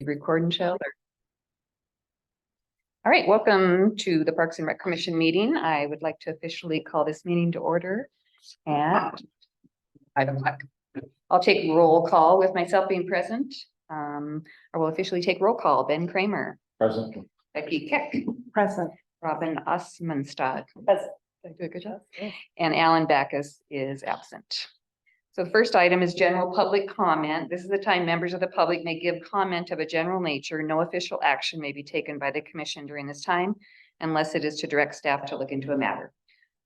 You recording, Shell? All right, welcome to the Parks and Rec Commission meeting. I would like to officially call this meeting to order. And I'll take roll call with myself being present. I will officially take roll call. Ben Kramer. Present. Becky Keck. Present. Robin Osmanstad. Present. Did I do a good job? And Alan Backus is absent. So the first item is general public comment. This is the time members of the public may give comment of a general nature. No official action may be taken by the commission during this time unless it is to direct staff to look into a matter.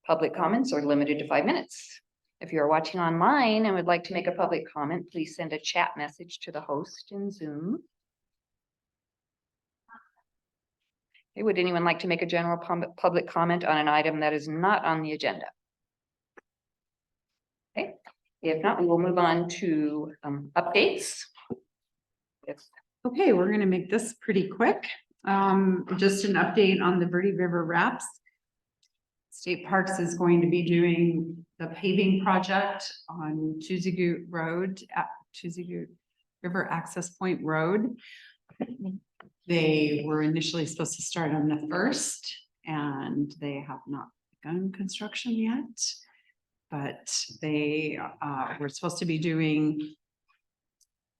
Public comments are limited to 5 minutes. If you are watching online and would like to make a public comment, please send a chat message to the host in Zoom. Okay, would anyone like to make a general public comment on an item that is not on the agenda? Okay. If not, we will move on to updates. Yes. Okay, we're gonna make this pretty quick. Just an update on the Verde River Wraps. State Parks is going to be doing the paving project on Chuzigoot Road, at Chuzigoot River Access Point Road. They were initially supposed to start on the 1st, and they have not begun construction yet. But they were supposed to be doing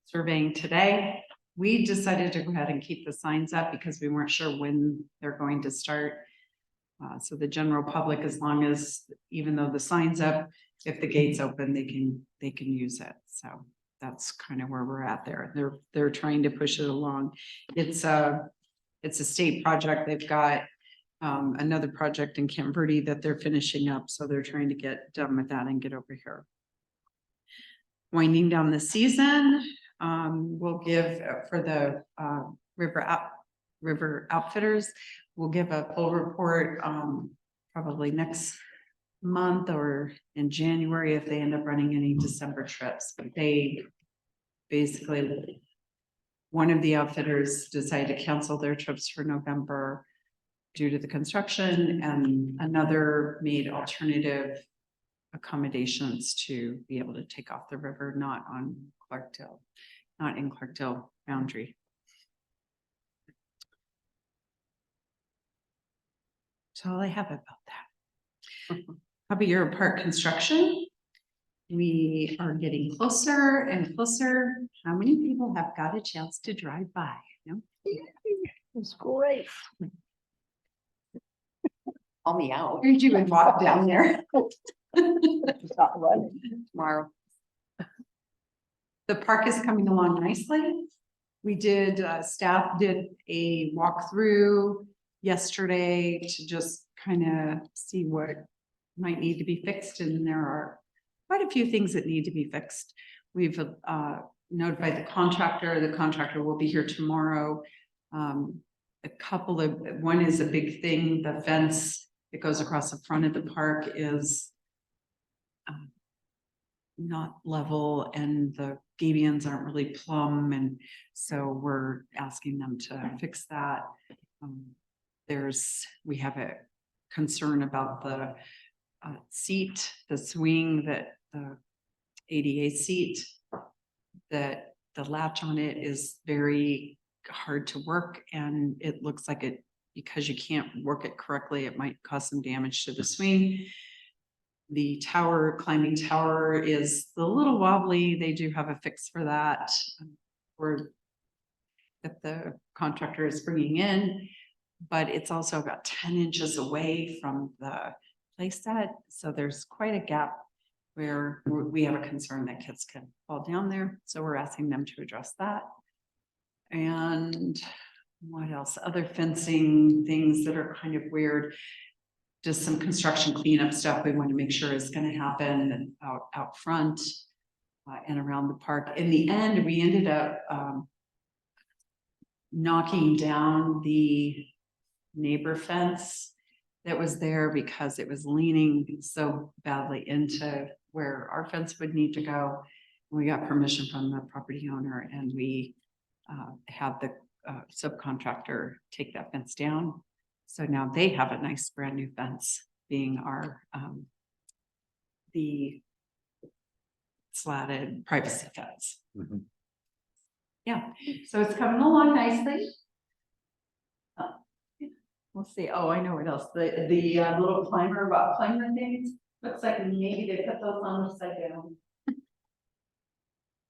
surveying today. We decided to go ahead and keep the signs up because we weren't sure when they're going to start. So the general public, as long as, even though the sign's up, if the gates open, they can use it. So that's kind of where we're at there. They're trying to push it along. It's a state project. They've got another project in Camp Verde that they're finishing up. So they're trying to get done with that and get over here. Winding down the season, we'll give for the River Outfitters, we'll give a full report probably next month or in January if they end up running any December trips. But they basically, one of the outfitters decided to cancel their trips for November due to the construction, and another made alternative accommodations to be able to take off the river, not on Clarkdale, not in Clarkdale boundary. That's all I have about that. Hobby Euro Park construction. We are getting closer and closer. How many people have got a chance to drive by? No? It's great. Call me out. Heard you would walk down there. Tomorrow. The park is coming along nicely. We did, staff did a walkthrough yesterday to just kind of see what might need to be fixed. And there are quite a few things that need to be fixed. We've notified the contractor. The contractor will be here tomorrow. One is a big thing. The fence that goes across the front of the park is not level, and the gabions aren't really plumb, and so we're asking them to fix that. We have a concern about the seat, the swing, that the ADA seat, that the latch on it is very hard to work, and it looks like it, because you can't work it correctly, it might cause some damage to the swing. The tower, climbing tower, is a little wobbly. They do have a fix for that, that the contractor is bringing in, but it's also about 10 inches away from the playset. So there's quite a gap where we have a concern that kids can fall down there. So we're asking them to address that. And what else? Other fencing things that are kind of weird. Just some construction cleanup stuff we want to make sure is going to happen out front and around the park. In the end, we ended up knocking down the neighbor fence that was there because it was leaning so badly into where our fence would need to go. We got permission from the property owner, and we had the subcontractor take that fence down. So now they have a nice brand new fence, being our the slatted privacy fence. Mm-hmm. Yeah, so it's coming along nicely. We'll see. Oh, I know what else. The little rock climber things, looks like maybe they put those on upside down.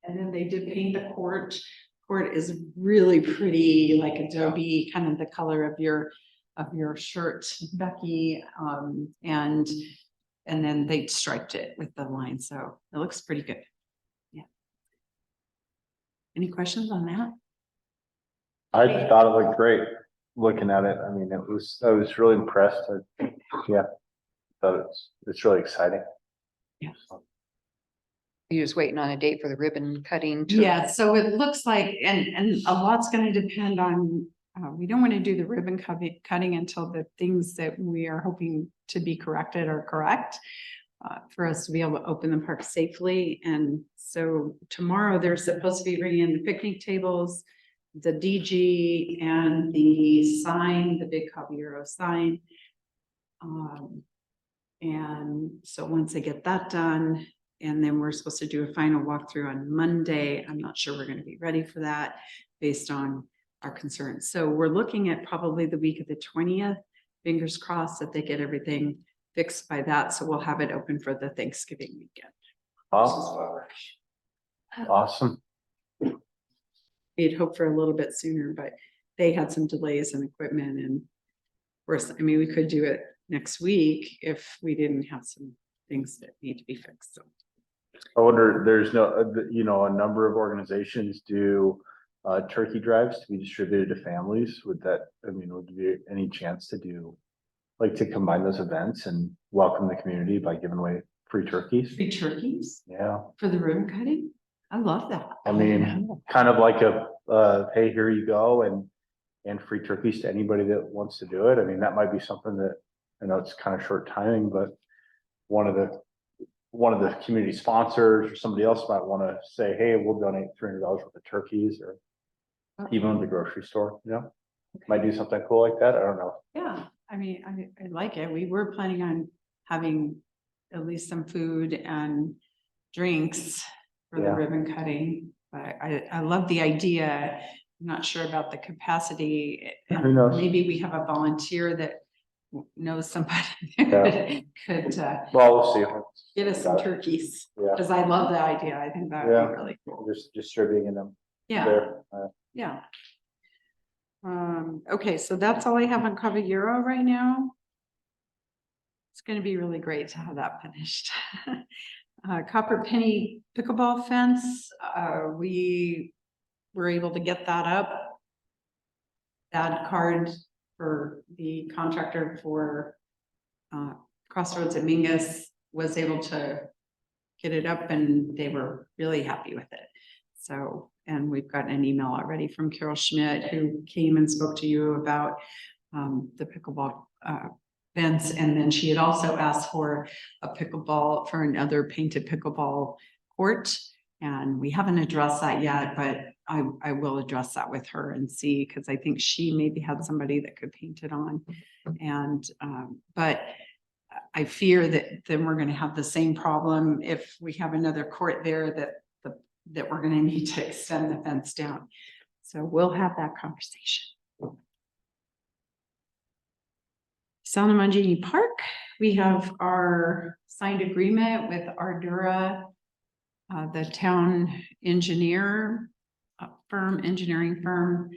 And then they did paint the court. Court is really pretty, like adobe, kind of the color of your shirt, Becky. And then they striped it with the line, so it looks pretty good. Yeah. Any questions on that? I thought it looked great looking at it. I mean, I was really impressed. Yeah. Thought it's really exciting. Yeah. So, You're just waiting on a date for the ribbon cutting. Yeah, so it looks like, and a lot's gonna depend on, we don't want to do the ribbon cutting until the things that we are hoping to be corrected are correct. For us to be able to open the park safely. And so tomorrow they're supposed to be bringing in the picnic tables, the DG and the sign, the big Caballero sign. And so once they get that done, and then we're supposed to do a final walkthrough on Monday. I'm not sure we're going to be ready for that based on our concerns. So we're looking at probably the week of the 20th, fingers crossed that they get everything fixed by that. So we'll have it open for the Thanksgiving weekend. awesome. We'd hoped for a little bit sooner, but they had some delays in equipment and of course, I mean, we could do it next week if we didn't have some things that need to be fixed. So I wonder, there's no, a number of organizations do turkey drives to be distributed to families. Would there be any chance to do, like, to combine those events and welcome the community by giving away free turkeys? free turkeys Yeah. for the ribbon cutting. I love that. I mean, kind of like hey, here you go, and free turkeys to anybody that wants to do it. I mean, that might be something that, I know it's kind of short timing, but one of the community sponsors or somebody else might want to say, hey, we'll donate $300 worth of turkeys, or even the grocery store, might do something cool like that. I don't know. Yeah, I mean, I like it. We were planning on having at least some food and drinks for the Yeah. ribbon cutting, but I love the idea. I'm not sure about the capacity. Who knows? Maybe we have a volunteer that knows somebody Yeah. that could Well, we'll see. get us some turkeys, Yeah, because I love the idea. I think that would Yeah. be really cool. just distributing them Yeah, there. yeah. Okay, so that's all I have on Caballero right now. It's gonna be really great to have that finished. Copper Penny pickleball fence, we were able to get that up. That card for the contractor for Crossroads at Mingus was able to get it up and they were really happy with it. So, and we've gotten an email already from Carol Schmidt, who came and spoke to you about the pickleball fence. And then she had also asked for for another painted pickleball court. And we haven't addressed that yet, but I will address that with her and see, because I think she maybe had somebody that could paint it on. And but I fear that then we're going to have the same problem if we have another court there, that we're going to need to extend the fence down. So we'll have that conversation. San Mangini Park, we have our signed agreement with Ardura, the town engineering firm,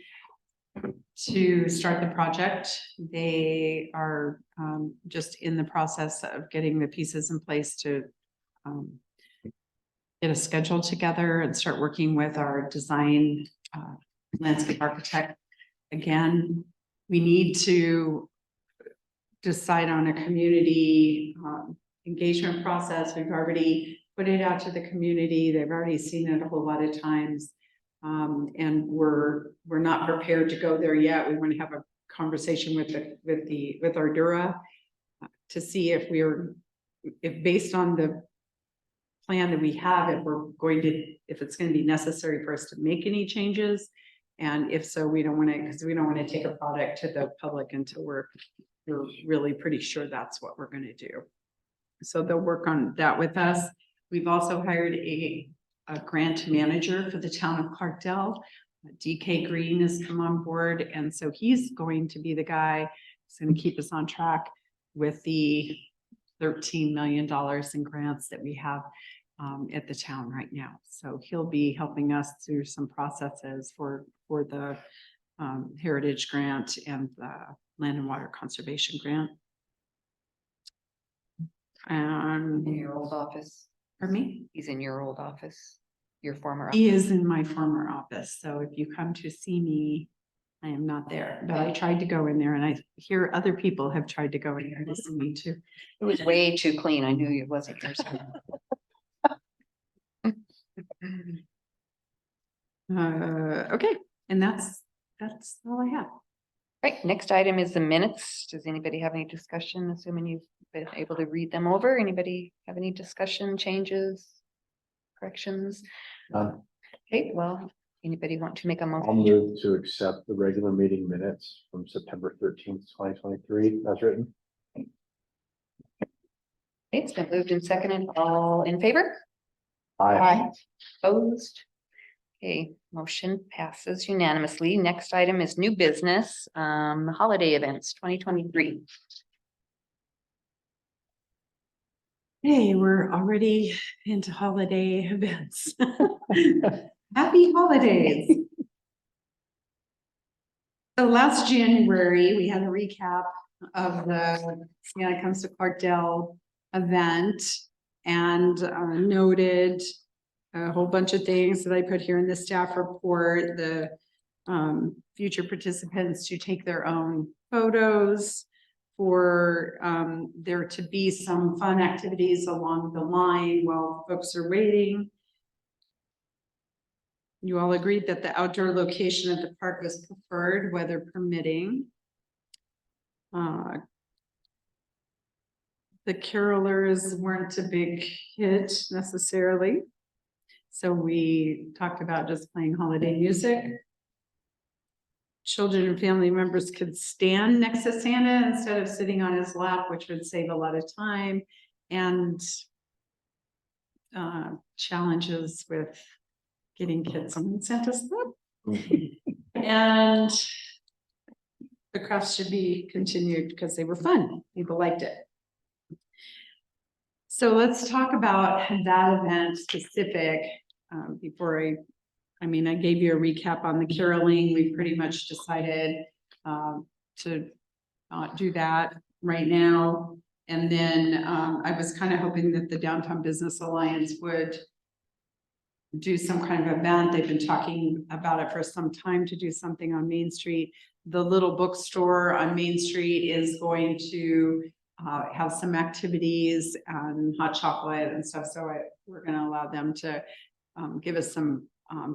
to start the project. They are just in the process of getting the pieces in place to get a schedule together and start working with our design landscape architect. Again, we need to decide on a community engagement process. We've already put it out to the community. They've already seen it a whole lot of times. And we're not prepared to go there yet. We want to have a conversation with Ardura to see if based on the plan that we have, if it's going to be necessary for us to make any changes. And if so, we don't want to, because we don't want to take a product to the public until we're really pretty sure that's what we're going to do. So they'll work on that with us. We've also hired a grant manager for the town of Clarkdale. DK Green has come on board, and so he's going to be the guy who's going to keep us on track with the $13 million in grants that we have at the town right now. So he'll be helping us through some processes for the Heritage Grant and the Land and Water Conservation Grant. In And your old office. for me, He's in your old office, your former. he is in my former office. So if you come to see me, I am not there, but I tried to go in there, and I hear other people have tried to go in there to see me too. It was way too clean. I knew it wasn't yours. Okay, and that's all I have. Right, next item is the minutes. Does anybody have any discussion, assuming you've been able to read them over? Anybody have any discussion, changes, corrections? Okay, well, anybody want to make a I'll motion? move to accept the regular meeting minutes from September 13th, 2023, as written. Okay, it's been moved and seconded. All in favor? Aye. Opposed? Okay, motion passes unanimously. Next item is new business, holiday events, 2023. Hey, we're already into holiday events. Happy holidays. So last January, we had a recap of the Santa Comes to Clarkdale event and noted a whole bunch of things that I put here in the staff report, the future participants to take their own photos, for there to be some fun activities along the line while folks are waiting. You all agreed that the outdoor location at the park was preferred, weather permitting. The carolers weren't a big hit necessarily. So we talked about just playing holiday music. Children and family members could stand next to Santa instead of sitting on his lap, which would save a lot of time, and challenges with getting kids on Santa's lap. And the crafts should be continued because they were fun. People liked it. So let's talk about that event specific before I gave you a recap on the caroling. We pretty much decided to not do that right now. And then I was kind of hoping that the Downtown Business Alliance would do some kind of event. They've been talking about it for some time to do something on Main Street. The little bookstore on Main Street is going to have some activities and hot chocolate and stuff. So we're going to allow them to give us some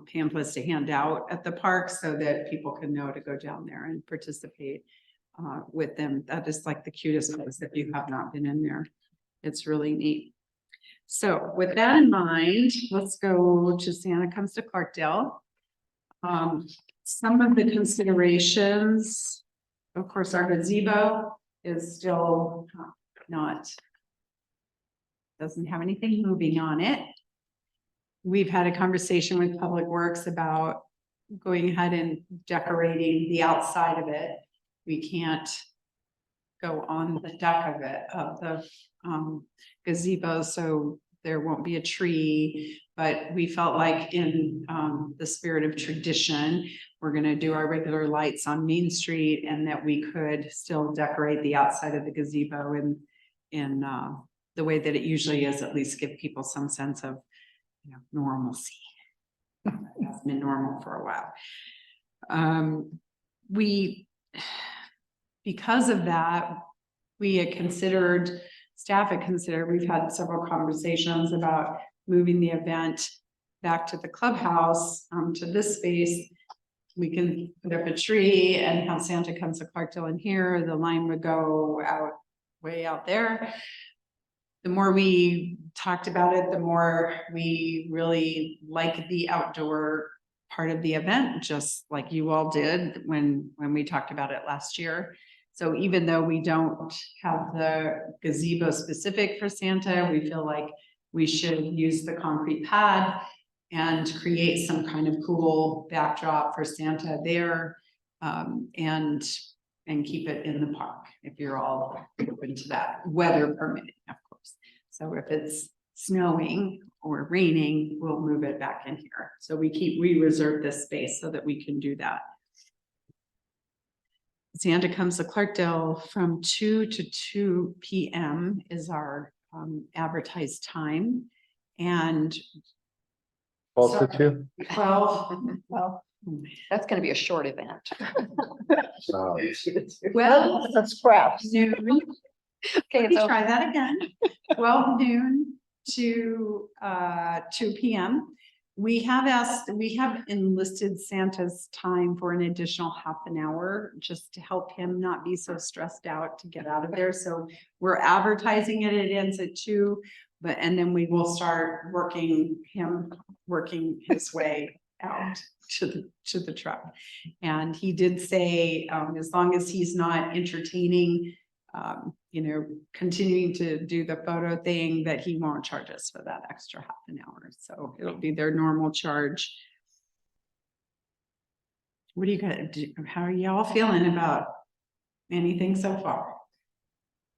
pamphlets to hand out at the park so that people can know to go down there and participate with them. That is like the cutest place if you have not been in there. It's really neat. So with that in mind, let's go to Santa Comes to Clarkdale. Some of the considerations, of course, our gazebo is still doesn't have anything moving on it. We've had a conversation with Public Works about going ahead and decorating the outside of it. We can't go on the deck of it, of the gazebo, so there won't be a tree, but we felt like in the spirit of tradition, we're going to do our regular lights on Main Street, and that we could still decorate the outside of the gazebo in the way that it usually is, at least give people some sense of normalcy. It has been normal for a while. Because of that, we had considered, staff had considered, we've had several conversations about moving the event back to the clubhouse, to this space. We can put up a tree and have Santa Comes to Clarkdale in here. The line would go out, way out there. The more we talked about it, the more we really like the outdoor part of the event, just like you all did when we talked about it last year. So even though we don't have the gazebo specific for Santa, we feel like we should use the concrete pad and create some kind of cool backdrop for Santa there. And keep it in the park if you're all open to that, weather permitting, of course. So if it's snowing or raining, we'll move it back in here. So we reserve this space so that we can do that. Santa comes to Clarkdale from 2 to 2 p.m. is our advertised time. And 12 to 2? 12, That's gonna be a short event. well, That's crafts. noon. Okay, Let me so try that again. 12 noon to 2 p.m. We have enlisted Santa's time for an additional half an hour just to help him not be so stressed out to get out of there. So we're advertising it. It ends at 2, and then we will start working his way out to the truck. And he did say, as long as he's not entertaining, continuing to do the photo thing, that he won't charge us for that extra half an hour. So it'll be their normal charge. What do you got? How are y'all feeling about anything so far?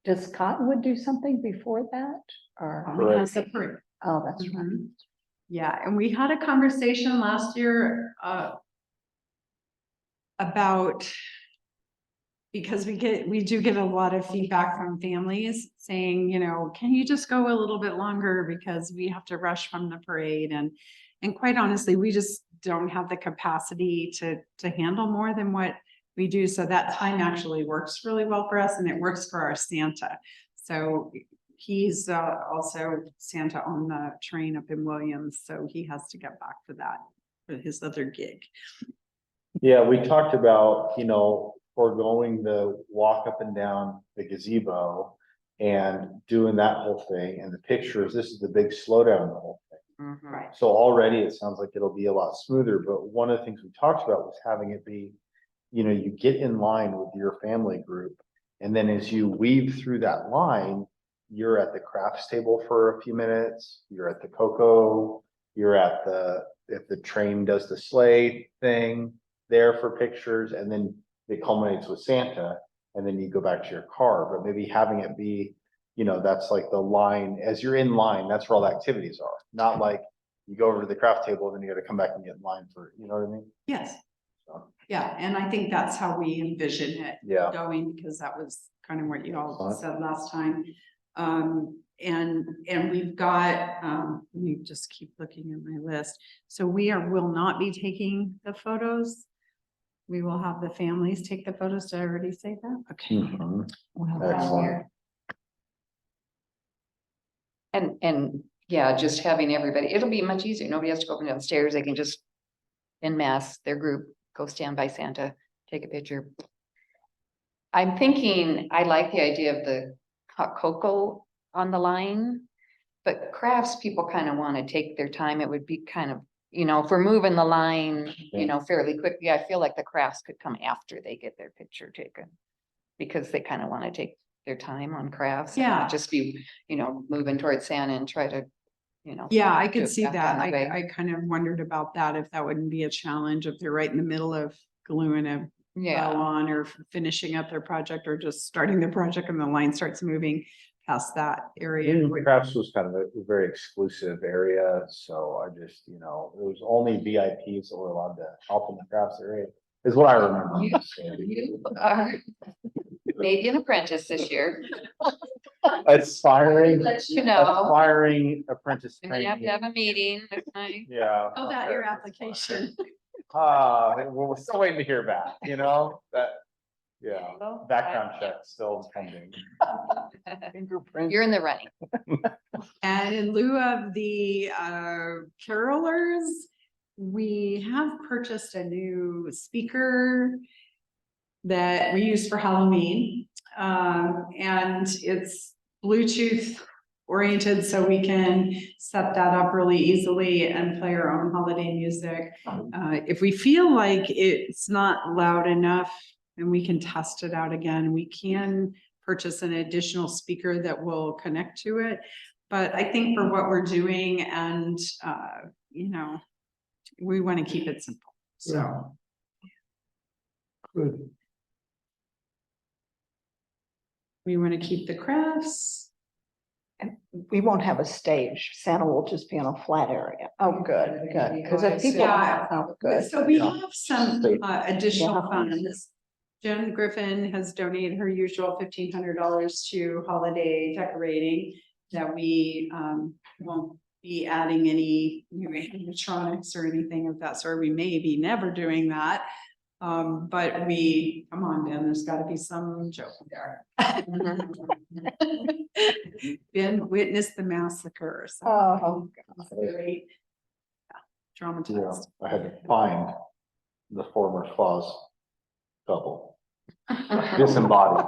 Does Cottonwood do something before that? Or, We have the parade. oh, that's right. Mhm. Yeah, and we had a conversation last year about, because we do get a lot of feedback from families saying, can you just go a little bit longer because we have to rush from the parade, and quite honestly, we just don't have the capacity to handle more than what we do. So that time actually works really well for us, and it works for our Santa. So he's also Santa on the train up in Williams, so he has to get back to that for his other gig. Yeah, we talked about, foregoing the walk up and down the gazebo and doing that whole thing, and the pictures, this is the big slowdown in the whole thing. mhm. Right. So already it sounds like it'll be a lot smoother, but one of the things we talked about was having it be, you get in line with your family group, and then as you weave through that line, you're at the crafts table for a few minutes, you're at the cocoa, you're at if the train does the sleigh thing there for pictures, and then it culminates with Santa, and then you go back to your car. But maybe having it be, that's like the line, as you're in line, that's where all the activities are. Not like you go over to the craft table and then you gotta come back and get in line for, you know what I mean? Yes. So, Yeah, and I think that's how we envision it yeah. going, because that was kind of what you all Excellent. said last time. And we've got, let me just keep looking at my list. So will not be taking the photos. We will have the families take the photos. Did I already say that? Okay. Mhm. We'll have that Excellent. here. And yeah, just having everybody, it'll be much easier. Nobody has to go up and down the stairs. They can just en masse, their group, go stand by Santa, take a picture. I'm thinking, I like the idea of the hot cocoa on the line, but crafts, people kind of want to take their time. It would be kind of, if we're moving the line, fairly quickly, I feel like the crafts could come after they get their picture taken. Because they kind of want to take their time on crafts. And not Yeah. just be, moving towards Santa and try to, Yeah, I do could it see back that. on the way. I kind of wondered about that, if that wouldn't be a challenge, if they're right in the middle of gluing a bow yeah. on, or finishing up their project, or just starting their project and the line starts moving past that area. Crafts was kind of a very exclusive area, so I just, it was only VIPs that were allowed to help in the crafts area, is what I remember. You are maybe an apprentice this year. Aspiring, Let you know. aspiring apprentice And then you have to trainee. have a meeting with my, Yeah. Oh, that okay. your application. We're still waiting to hear back, that, yeah, Well, background check still pending. Fingerprint. you're in the running. And in lieu of the carolers, we have purchased a new speaker that we use for Halloween. And it's Bluetooth oriented, so we can set that up really easily and play our own holiday music. If we feel like it's not loud enough and we can test it out again, we can purchase an additional speaker that will connect to it. but I think for what we're doing and, you know, we want to keep it simple, so. Good. We want to keep the crafts. We won't have a stage. Santa will just be on a flat area. Oh, good, good. Because if people, Yeah. oh, good. So we have some additional Yeah. funds. Jen Griffin has donated her usual $1,500 to holiday decorating that we won't be adding any new animatronics or anything of that sort. We may be never doing that. But come on, Ben, there's gotta be some joke there. Ben witnessed the massacre, so Oh, it's very Yeah, traumatized. I had to find the former Claus couple, disembodied.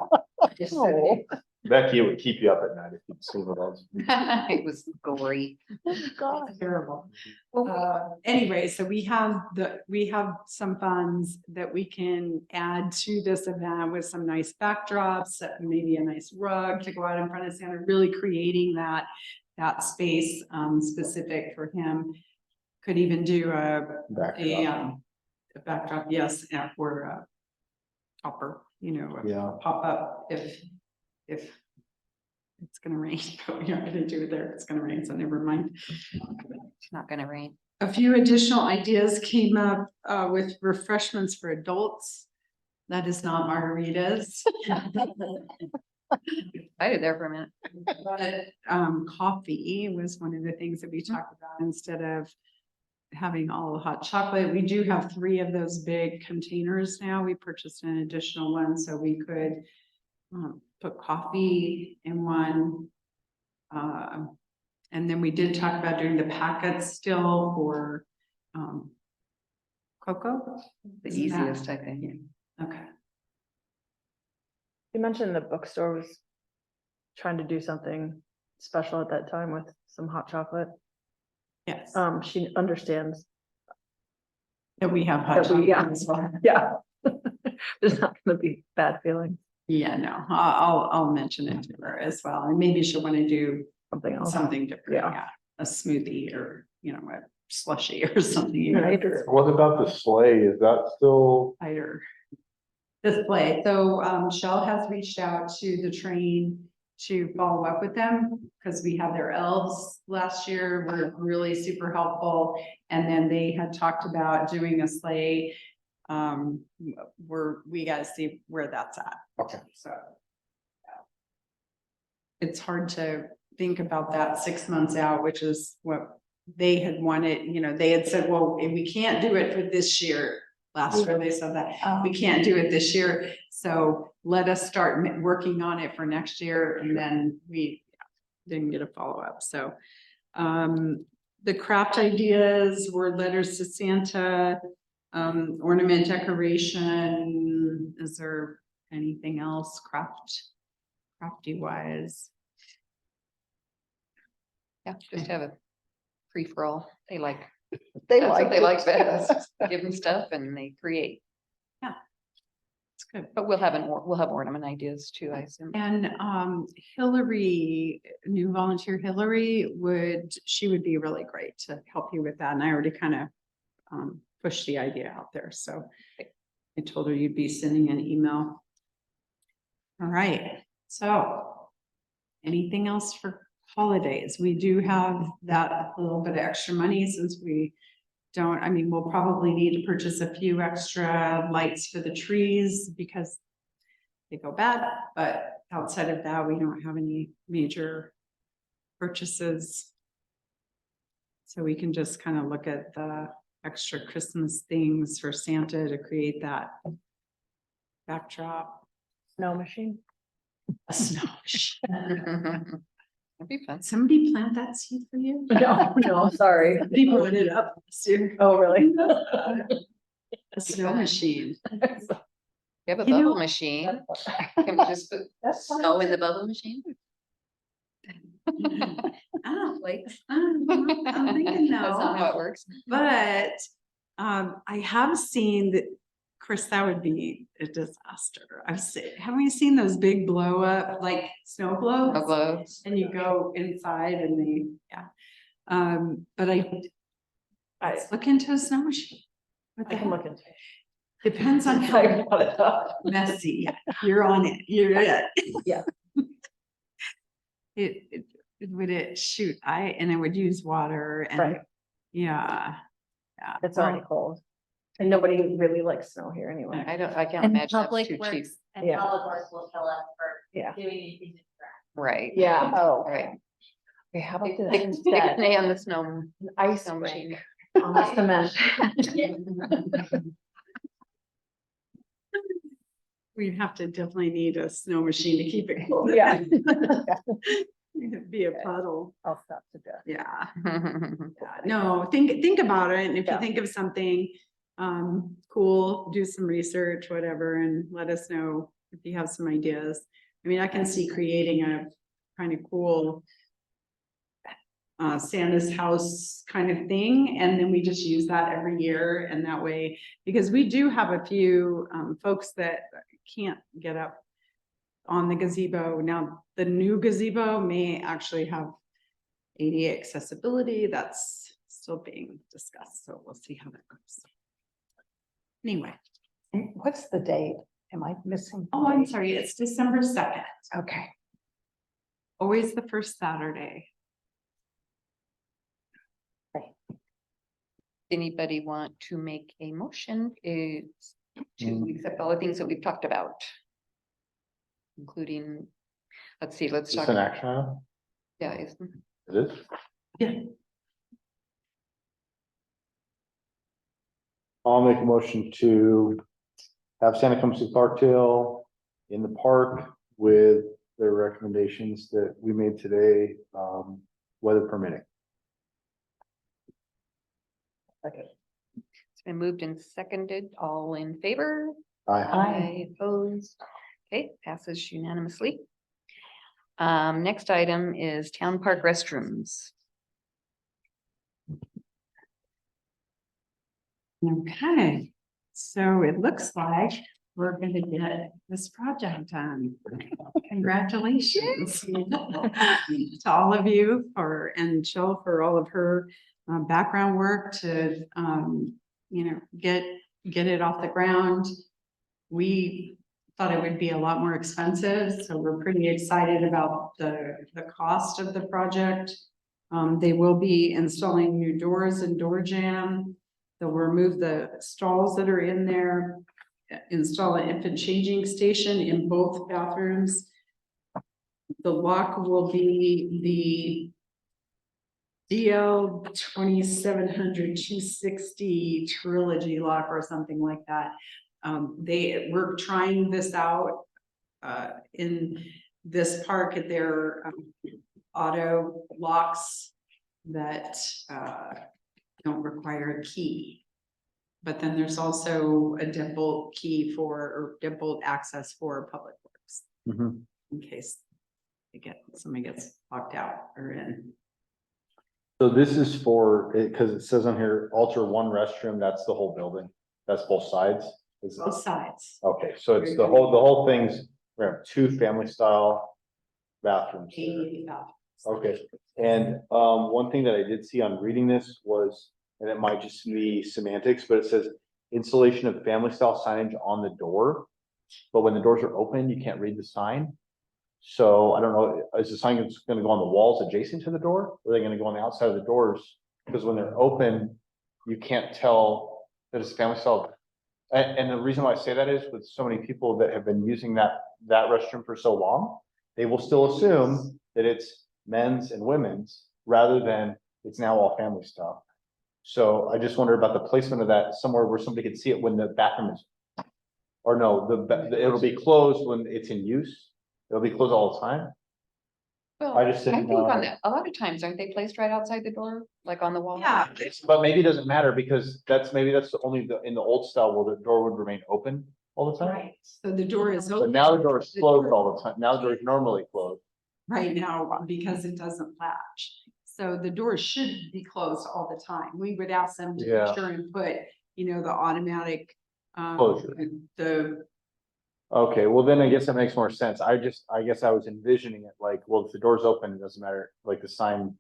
oh, Becky, it would keep you up at night if you'd seen what else. It was gory. God. Terrible. Anyway, so we have some funds that we can add to this event with some nice backdrops, maybe a nice rug to go out in front of Santa, really creating that space specific for him. Could even do a backdrop, yes, or a topper, you know, a Yeah, pop up if it's gonna rain, but we aren't gonna do it there. It's gonna rain, so never mind. It's not gonna rain. A few additional ideas came up with refreshments for adults. That is not margaritas. I did there for a minute. But, coffee was one of the things that we talked about instead of having all the hot chocolate. We do have 3 of those big containers now. We purchased an additional one so we could put coffee in one. And then we did talk about doing the packets still for cocoa. The Isn't that- easiest, I think. Okay. You mentioned the bookstore was trying to do something special at that time with some hot chocolate. Yes. She understands That we have hot that we, chocolate as well. yeah. There's not gonna be bad feelings, Yeah, no, I'll mention it to her as well. And maybe she'll want to do something else. something different. Yeah. Yeah. A smoothie or, you know, a slushy or something. Right, or- what about the sleigh? Is that still, Tighter display. So Shell has reached out to the train to follow up with them because we had their elves last year were really super helpful. And then they had talked about doing a sleigh. We gotta see where that's at. Okay. So. Yeah. It's hard to think about that 6 months out, which is what they had wanted, you know, they had said, well, if we can't do it for this year. Last year, they said that we can't do it this year, so let us start working on it for next year, and then we didn't get a follow-up, so. The craft ideas were letters to Santa, ornament decoration. Is there anything else crafty wise? Yeah, just have a free for all. They like, They that's what like they it. like best. Give them stuff and they create. It's good. But we'll have ornament ideas too, I assume. And Hillary, new volunteer Hillary she would be really great to help you with that. And I already kind of pushed the idea out there. So I told her you'd be sending an email. All right, so anything else for holidays? We do have that little bit of extra money since we don't, I mean, we'll probably need to purchase a few extra lights for the trees because they go bad, but outside of that, we don't have any major purchases. So we can just kind of look at the extra Christmas things for Santa to create that backdrop. Snow machine. A snow machine. That'd be fun. Somebody plant that seed for you? No, sorry. People put it up this year. Oh, really? A snow machine. You have a You know- bubble machine. Can we just put snow in the bubble machine? Oh, Like. I'm thinking That's not how no, it works. but I have seen that Chris, that would be a disaster. Haven't you seen those big blow up, like snow globes? No globes. And you go inside and yeah. But let's look into a snow machine. What the I can heck? look into it. Depends on how messy you're on it, you're it. Yeah. Would it shoot, and it would use water and, Right. yeah. It's already cold. And nobody really likes snow here anyway. I can't And imagine that's public too cheap. works, and Yeah. public works will fill up for Yeah. doing anything to track. Right. Yeah. Oh, Right. okay, how about Stick this stick instead? an A on the snow, Ice snow rink. machine. On the cement. We'd have to definitely need a snow machine to keep it cool. Yeah. It'd be a puddle, I'll stop to death. yeah. Yeah, no, think about it, and if you Yeah. think of something, cool, do some research, whatever, and let us know if you have some ideas. I mean, I can see creating a kind of cool Santa's house kind of thing, and then we just use that every year, and that way, because we do have a few, folks that can't get up on the gazebo. Now, the new gazebo may actually have ADA accessibility. That's still being discussed, so we'll see how that goes. Anyway, What's the date? Am I missing? oh, I'm sorry, it's December 2nd, Okay. always the first Saturday. Anybody want to make a motion to accept all the things that we've talked about? Including, let's see, let's Is talk. this an action item? Yeah, It is? Yeah. I'll make a motion to have Santa come to Clarkdale in the park with the recommendations that we made today, weather permitting. it's been moved and seconded. All in favor? Aye. Opposed? Okay, passes unanimously. Next item is town park restrooms. Okay, so it looks like we're gonna get this project done. Congratulations to all of you and Jill for all of her background work to, get it off the ground. We thought it would be a lot more expensive, so we're pretty excited about the cost of the project. They will be installing new doors and door jamb. They'll remove the stalls that are in there, install an infant changing station in both bathrooms. The lock will be the DL 2700260 trilogy lock or something like that. We're trying this out in this park at their auto locks that don't require a key. But then there's also a deadbolt key or deadbolt access for public works Mhm. in case somebody gets locked out or in. So this is for, because it says on here, alter one restroom, that's the whole building, that's both sides. Is it? Both sides. Okay, so it's the whole thing's, we have two family style bathrooms. there. 88 bathrooms. Okay, and one thing that I did see on reading this was, and it might just be semantics, but it says installation of family style signage on the door. But when the doors are open, you can't read the sign. So I don't know, is the sign just gonna go on the walls adjacent to the door? Or are they gonna go on the outside of the doors? Because when they're open, you can't tell that it's family style. And the reason why I say that is with so many people that have been using that restroom for so long, they will still assume that it's men's and women's rather than it's now all family style. So I just wonder about the placement of that somewhere where somebody can see it when the bathroom is. Or no, it'll be closed when it's in use. It'll be closed all the time. Well, I just I didn't think on know. that, a lot of times, aren't they placed right outside the door, like on the wall? Yeah. But maybe it doesn't matter because that's the only in the old style where the door would remain open all the time. Right, so the door is But open. now the door is closed all the time. Now the door is normally closed. Right now, because it doesn't latch. So the door should be closed all the time. We would ask them to Yeah. make sure and put, the automatic Closure. The, Okay, well then I guess that makes more sense. I guess I was envisioning it like, well, if the door's open, it doesn't matter, like the sign.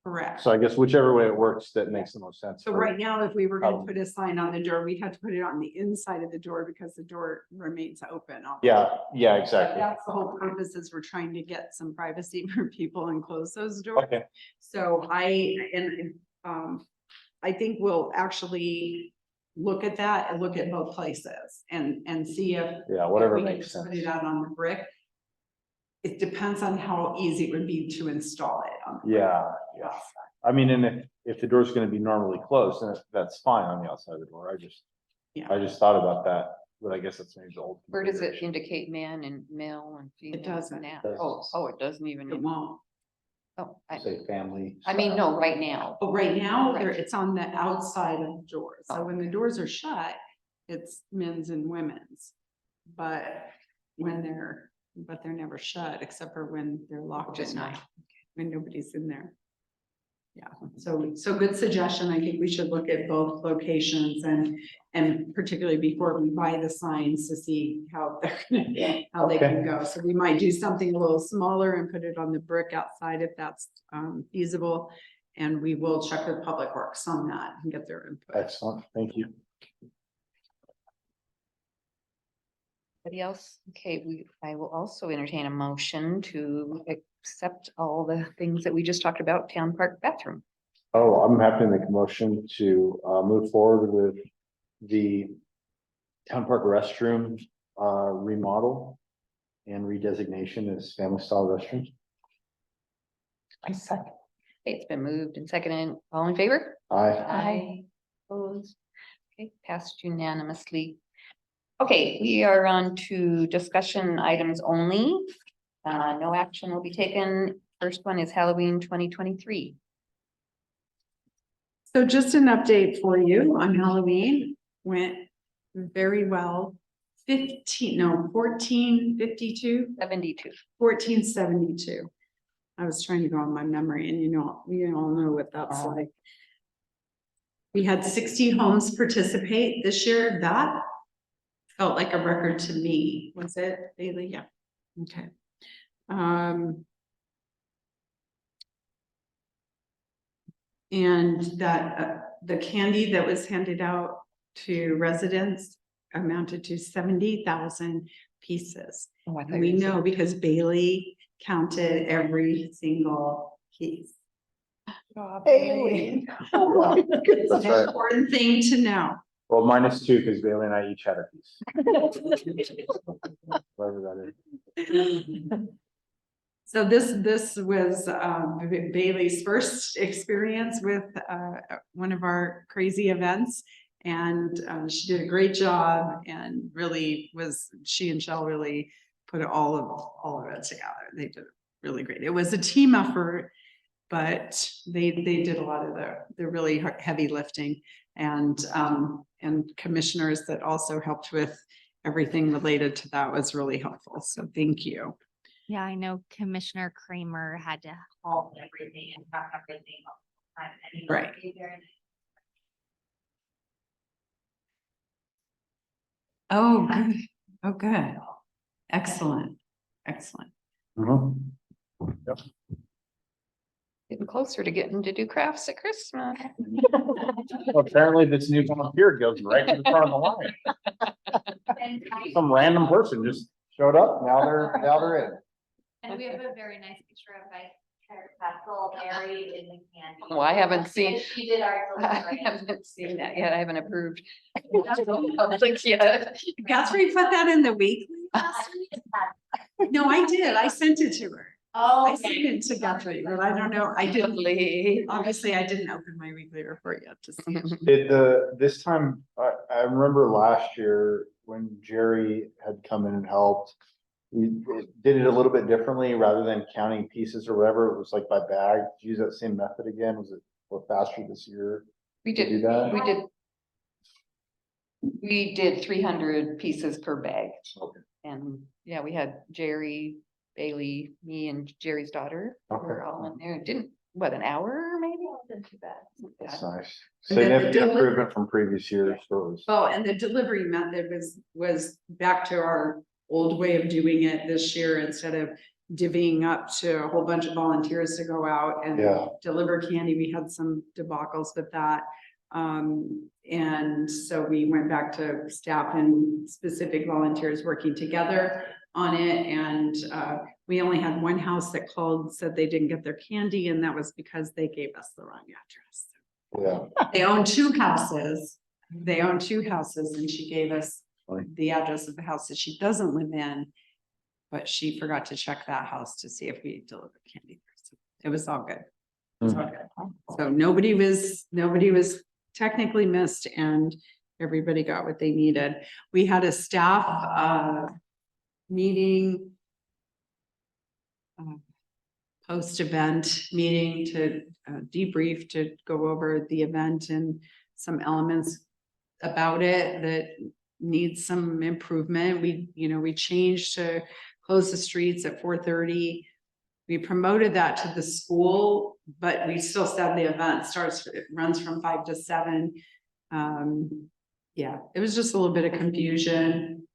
correct. So I guess whichever way it works, that makes the most sense. So for- right now, if we were gonna Um, put a sign on the door, we'd have to put it on the inside of the door because the door remains open. Yeah, But exactly. that's the whole purpose, is we're trying to get some privacy for people and close those doors. Okay, So I think we'll actually look at that and look at both places and see if. yeah, whatever we can makes just sense. Put it out on the brick. It depends on how easy it would be to install it on. the brick. Yeah. I mean, and if the door's gonna be normally closed, then that's fine on the outside of the door. I Yeah. just thought about that, but I guess that's maybe the old. Where does it configuration. indicate man and male and female? doesn't. now? Doesn't. Oh, it doesn't even. It won't. Oh, Say family. I mean, style. no, right now. But right now, Right. it's on the outside of the doors. So Oh, when the doors are shut, it's men's and women's. But they're never shut except for when they're locked Just at night, night. when nobody's in there. Yeah, so good suggestion. I think we should look at both locations and particularly before we buy the signs to see how they're gonna, how they can go. So we might do something a little smaller and put it on the brick outside if that's feasible. And we will check with Public Works on that and get their input. Excellent, thank you. Anybody else? Okay, I will also entertain a motion to accept all the things that we just talked about, town park bathroom. Oh, I'm happy to make a motion to move forward with the town park restroom remodel and redesignation as family style restrooms. I second. Okay, it's been moved and seconded. All in favor? Aye. Opposed? Okay, passed unanimously. Okay, we are on to discussion items only. No action will be taken. First one is Halloween 2023. So just an update for you on Halloween, went very well. 1452, 72. 1472. I was trying to go on my memory and we all know what that's like. We had 60 homes participate this year. That felt like a record to me. Was it, Bailey? Yeah. Okay. And that the candy that was handed out to residents amounted to 70,000 pieces. Oh, I thought And we you said- know because Bailey counted every single piece. Bailey. It's That's an right. important thing to know. Well, -2 because Bailey and I each had a piece. Whatever that is. So this was Bailey's first experience with one of our crazy events. And she did a great job and really she and Shell really put all of it together. They did really great. It was a team effort, but they did a lot of the really heavy lifting and commissioners that also helped with everything related to that was really helpful. So thank you. Yeah, I know Commissioner Kramer had to halt everything and prep everything all the time. And he was Right. very nice. Oh, good. Oh, good. Excellent. Excellent. Mhm. Getting closer to getting to do crafts at Christmas. Well, apparently this new volunteer goes right to the front of the line. And Some random person just showed up, now they're in. and we have a very nice picture of my pretzel buried in the candy. Well, I haven't seen- She did our. I haven't seen that yet. I haven't approved. Public yet. Catherine put that in the weekly last week? No, I did. I sent it to her. Oh, I sent it to Catherine, but I don't know. I didn't. Lovely. Obviously, I didn't open my weekly report yet to see. This time, I remember last year when Jerry had come in and helped. We did it a little bit differently, rather than counting pieces or whatever, it was like by bag. Did you use that same method again? Was it a little faster this year? We to do did, that? we did 300 pieces per bag. Okay. And yeah, we had Jerry, Bailey, me and Jerry's daughter. We were all in there. It didn't, what, an hour maybe? been too bad. That's nice. And then the Significant deli- improvement from previous years, so it was. Well, and the delivery method was back to our old way of doing it this year, instead of divvying up to a whole bunch of volunteers to go out and Yeah. deliver candy. We had some debacles with that. And so we went back to staff and specific volunteers working together on it. And we only had one house that called, said they didn't get their candy, and that was because they gave us the wrong address. Yeah, They own two houses. They own two houses, and she gave us Fine. the address of the house that she doesn't live in. But she forgot to check that house to see if we delivered candy. So it was all good. It was all good. So nobody was technically missed, and everybody got what they needed. We had a staff meeting. Post-event meeting to debrief, to go over the event and some elements about it that needs some improvement. We changed to close the streets at 4:30. We promoted that to the school, but we still said the event runs from 5 to 7. Yeah, it was just a little bit of confusion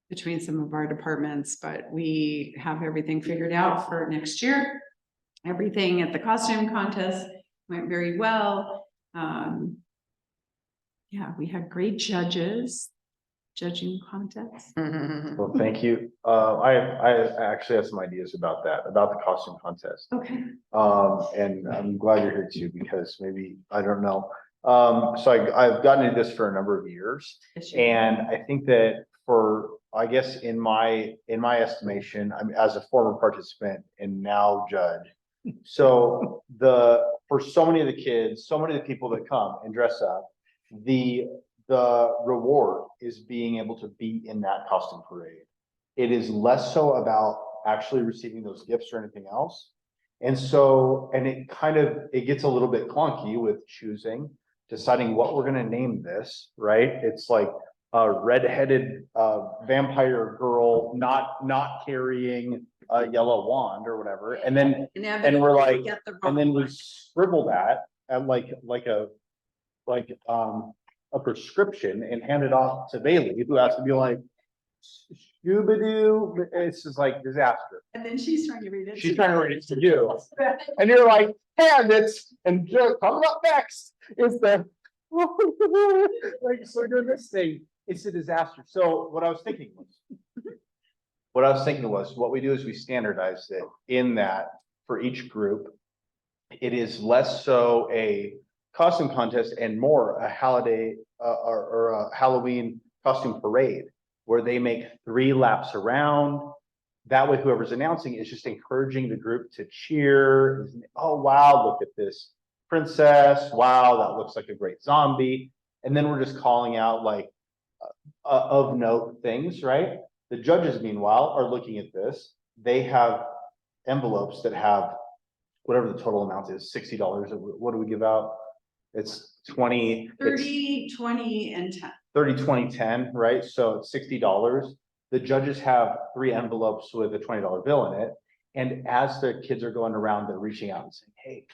between some of our departments, but we have everything figured out for next year. Everything at the costume contest went very well. Yeah, we had great judges judging contests. Well, thank you. I actually have some ideas about that, about the costume contest. Okay. And I'm glad you're here too, because maybe, I don't know. So I've gotten into this for a number of years. And I think that I guess in my estimation, I'm as a former participant and now judge. So for so many of the kids, so many of the people that come and dress up, the reward is being able to be in that costume parade. It is less so about actually receiving those gifts or anything else. And so, and it gets a little bit clunky with deciding what we're gonna name this, right? It's like a redheaded vampire girl not carrying a yellow wand or whatever. And then we're like, and then we scribble that at like a prescription and hand it off to Bailey, who has to be like, Scooby-Doo. It's just like disaster. And then she's trying to read it. She's trying to read it to you. And you're like, and coming up next is the, like, so we're doing this thing. It's a disaster. So what I was thinking was, what we do is we standardize it in that for each group. It is less so a costume contest and more a holiday or a Halloween costume parade, where they make 3 laps around. That way, whoever's announcing is just encouraging the group to cheer. Oh, wow, look at this princess. Wow, that looks like a great zombie. And then we're just calling out like of note things, right? The judges, meanwhile, are looking at this. They have envelopes that have whatever the total amount is, $60. What do we give out? It's 20. 30, 20, and 10. 30, 20, 10, right? So it's $60. The judges have 3 envelopes with a $20 bill in it. And as the kids are going around, they're reaching out and saying, hey,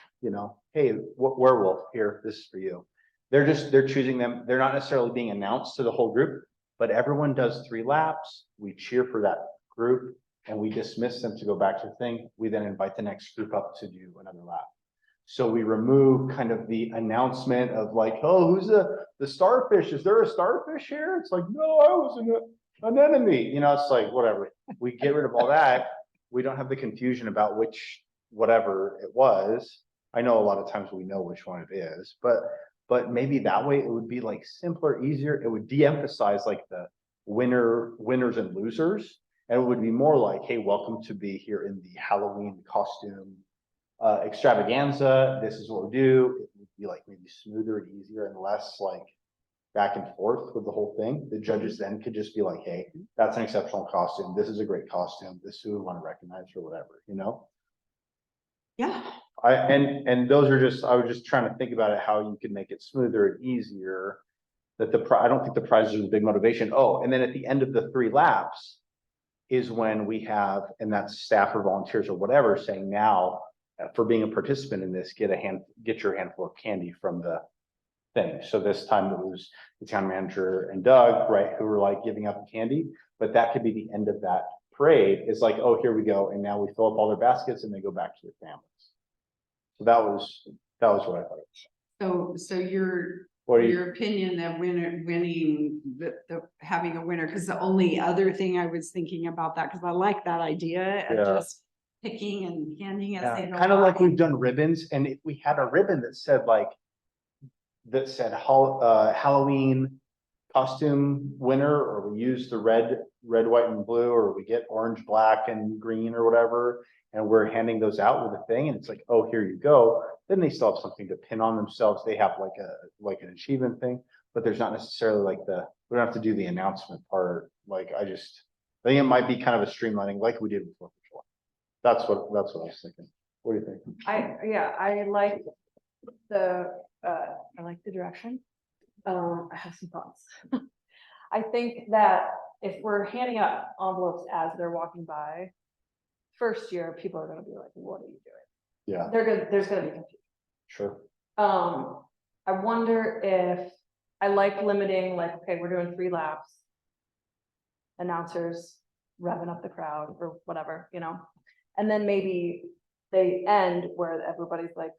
hey, werewolf, here, this is for you. They're choosing them. They're not necessarily being announced to the whole group, but everyone does 3 laps. We cheer for that group and we dismiss them to go back to the thing. We then invite the next group up to do another lap. So we remove kind of the announcement of like, oh, who's the starfish? Is there a starfish here? It's like, no, I was an enemy. It's like, whatever. We get rid of all that. We don't have the confusion about whatever it was. I know a lot of times we know which one it is, but maybe that way it would be like simpler, easier. It would de-emphasize like the winners and losers. And it would be more like, hey, welcome to be here in the Halloween costume extravaganza. This is what we do. It would be like maybe smoother and easier and less like back and forth with the whole thing. The judges then could just be like, hey, that's an exceptional costume. This is a great costume. This is who we want to recognize or whatever, Yeah. And those are just, I was just trying to think about it, how you can make it smoother and easier. That I don't think the prizes are the big motivation. Oh, and then at the end of the 3 laps is when we have, and that's staff or volunteers or whatever saying now, for being a participant in this, get your handful of candy from the thing. So this time it was the town manager and Doug, right, who were like giving out the candy, but that could be the end of that parade. It's like, oh, here we go, and now we fill up all their baskets and they go back to their families. So that was what I thought. So your, What do you, your opinion that winning, the having a winner, because the only other thing I was thinking about that, because I like that idea of Yeah. just picking and handing as they go. kind of like by. we've done ribbons, and if we had a ribbon that said Halloween costume winner, or we use the red, white, and blue, or we get orange, black, and green, or whatever, and we're handing those out with a thing, and it's like, oh, here you go. Then they still have something to pin on themselves. They have like an achievement thing, but there's not necessarily we don't have to do the announcement part. I think it might be kind of a streamlining like we did before. That's what I was thinking. What do you think? I like the direction. I have some thoughts. I think that if we're handing out envelopes as they're walking by, first year, people are gonna be like, what are you doing? Yeah, There's gonna be confusion. sure. I wonder if, I like limiting, like, okay, we're doing 3 laps. Announcers revving up the crowd or whatever, and then maybe they end where everybody's like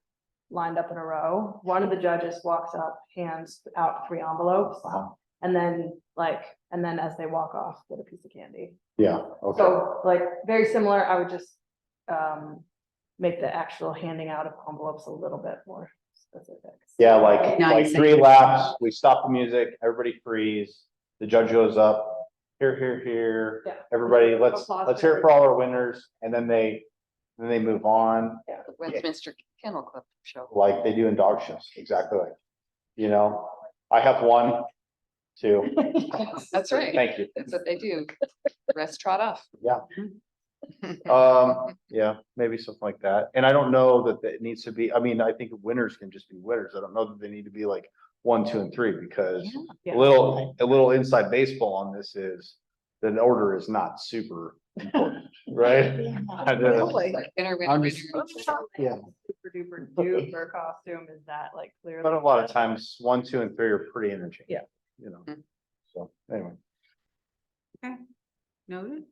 lined up in a row. One of the judges walks up, hands out 3 envelopes, and then as they walk off, get a piece of candy. Yeah, okay. So very similar, I would just make the actual handing out of envelopes a little bit more specific. Yeah, like Nice. 3 laps, we stop the music, everybody freeze, the judge goes up, here. Yeah. Everybody, Applause let's hear it for all our winners, and then they move on, Westminster Kennel Club show. like they do in dog shows, exactly like, I have 1, 2, That's right. thank you. That's what they do. Rest trot off. Yeah, maybe something like that, and I don't know that it needs to be, I mean, I think winners can just be winners, I don't know that they need to be like 1, 2, and 3, because Yeah. a little inside baseball on this is, the order is not super important, right? I don't know. Like winner, winner, I'm winner. just- Yeah. Super duper duper costume, is that like clearly? But a lot of times, 1, 2, and 3 are pretty interchangeable. Yeah. Mhm. So, anyway. Noted.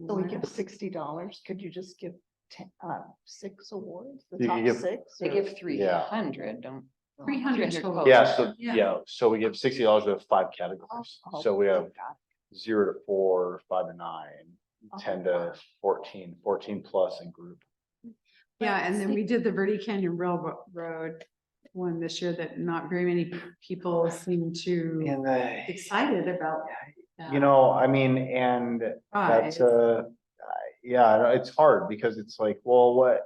So we give $60. Could you just give 6 awards, the You top could give- 6? They or- give 300, don't. 300 total. Yeah, so, Yeah. yeah, so we give $60, we have 5 categories, Oh, so we have got it. 0 to 4, 5 to 9, 10 to 14, 14 plus in group. Yeah, and then we did the Verde Canyon Railroad one this year that not very many people seem to And excited about. that. I mean, and that's, Prize. yeah, it's hard because it's like, well, that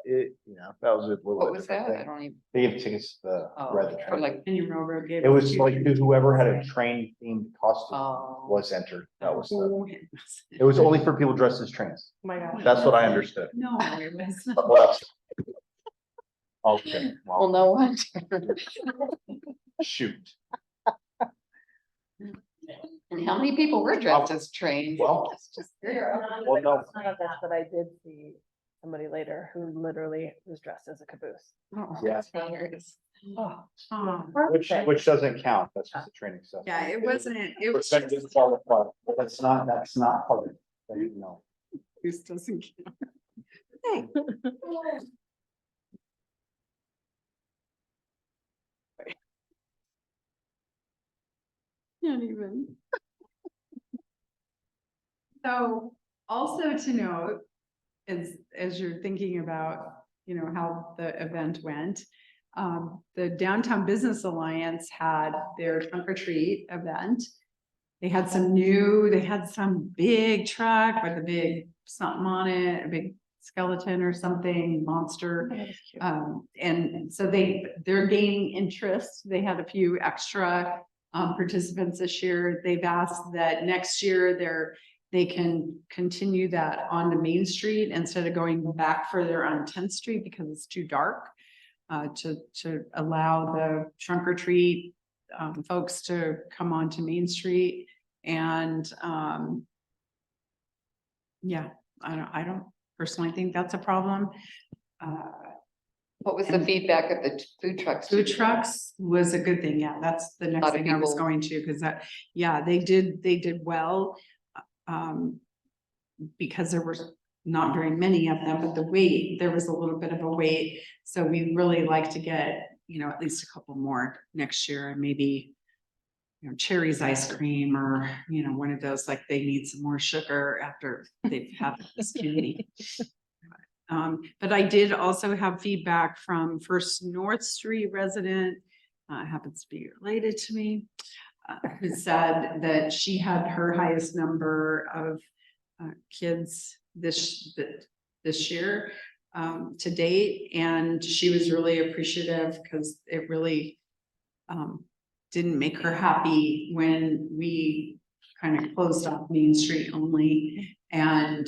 was a little. What bit was different that? I thing. don't even. They gave tickets to the Oh, Red or Train. like, Canyon Railroad gave. It was to- like whoever had a train themed costume oh. was entered. That was, Oh, it was only for people dressed as trains. Oh my gosh. That's what I understood. No, it was. Well, that's- Okay, Well, well, no wonder. shoot. And how many people were dressed as trains? Well, It's just- well, no. None of this, but I did see somebody later who literally was dressed as a caboose. Oh, Yeah. that's hilarious. Oh, Which doesn't count. That's just a training stuff. Yeah, it wasn't, it was. But that's part of it. No. This doesn't count. Hey. Can't even. So also to note, as you're thinking about, how the event went. The Downtown Business Alliance had their trunk or treat event. They had some big truck with a big something on it, a big skeleton or something, monster. And so they're gaining interest. They had a few extra participants this year. They've asked that next year they can continue that onto Main Street instead of going back further on 10th Street because it's too dark. To allow the trunk or treat folks to come onto Main Street and yeah, I don't personally think that's a problem. What was the And- feedback of the food trucks? Food trucks was a good thing. Yeah, that's the next Lot of thing I was people- going to, because that, yeah, they did well. Because there were not very many of them, but there was a little bit of a wait. So we really like to get, at least a couple more next year and maybe, Cherry's ice cream or, one of those, like they need some more sugar after they've had this candy. But I did also have feedback from First North Street resident, happens to be related to me, who said that she had her highest number of kids this year to date, and she was really appreciative because it really didn't make her happy when we kind of closed off Main Street only. And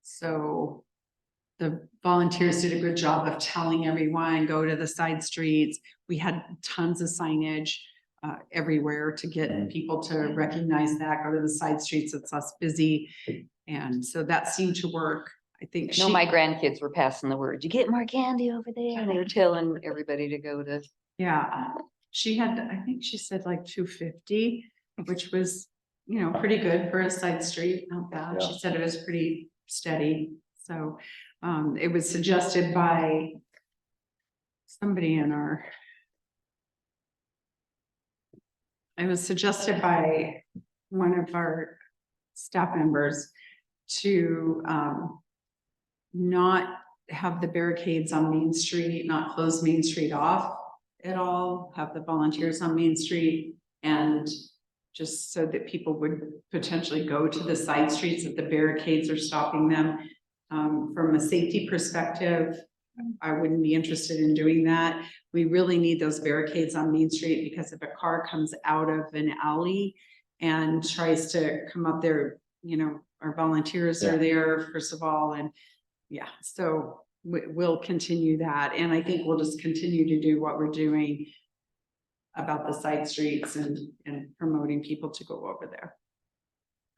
so the volunteers did a good job of telling everyone, go to the side streets. We had tons of signage everywhere to get people to recognize that, go to the side streets, it's less busy. And so that seemed to work. I think No, my grandkids were passing the word, you get more candy over there, and they were telling everybody to go to. yeah, she had, I think she said like 250, which was, pretty good for a side street, not bad. She Yeah. said it was pretty steady. So it was suggested by somebody in our. It was suggested by one of our staff members to not have the barricades on Main Street, not close Main Street off at all, have the volunteers on Main Street, and just so that people would potentially go to the side streets if the barricades are stopping them. From a safety perspective, I wouldn't be interested in doing that. We really need those barricades on Main Street because if a car comes out of an alley and tries to come up there, our volunteers Yeah. are there, first of all, and yeah, so we'll continue that. And I think we'll just continue to do what we're doing about the side streets and promoting people to go over there.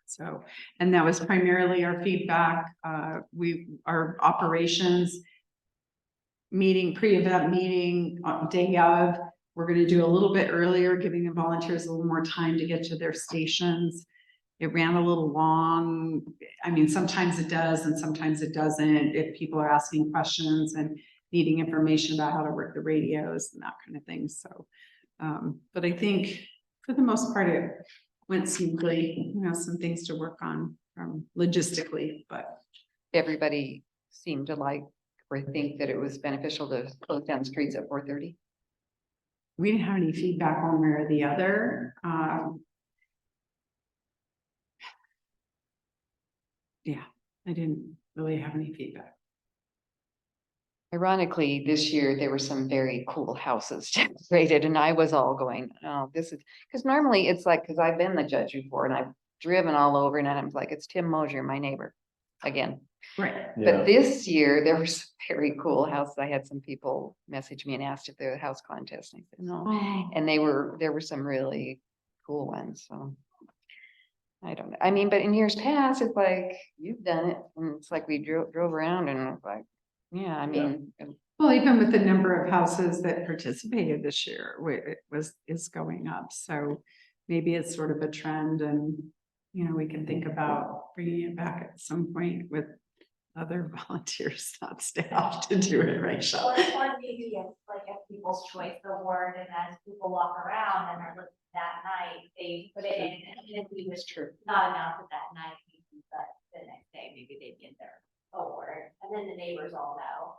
So, and that was primarily our feedback. Our operations meeting, pre-event meeting, day of, we're gonna do a little bit earlier, giving the volunteers a little more time to get to their stations. It ran a little long. I mean, sometimes it does and sometimes it doesn't, if people are asking questions and needing information about how to work the radios and that kind of thing, so. But I think for the most part, it went smoothly, some things to work on logistically, but Everybody seemed to like or think that it was beneficial to close down streets at 4:30. we didn't have any feedback one way or the other. Yeah, I didn't really have any feedback. Ironically, this year, there were some very cool houses decorated and I was all going, oh, this is, because normally it's like, because I've been the judge before and I've driven all over and I'm like, it's Tim Mosier, my neighbor, again. Right. Yeah, But this year, there were some very cool houses. I had some people message me and asked if there was a house contest. And I said, no. Oh, And there were some really cool ones, so. I don't know. I mean, but in years past, it's like, you've done it, and it's like we drove around and it's like, yeah, I mean. well, even with the number of houses that participated this year, is going up, so maybe it's sort of a trend and, we can think about bringing it back at some point with other volunteers, not staff, to do it, right, Shel? Or maybe it's like a People's Choice Award, and as people walk around and are looking that night, they put it in, and if we was True. not announce it that night, but the next day, maybe they'd get their award, and then the neighbors all know.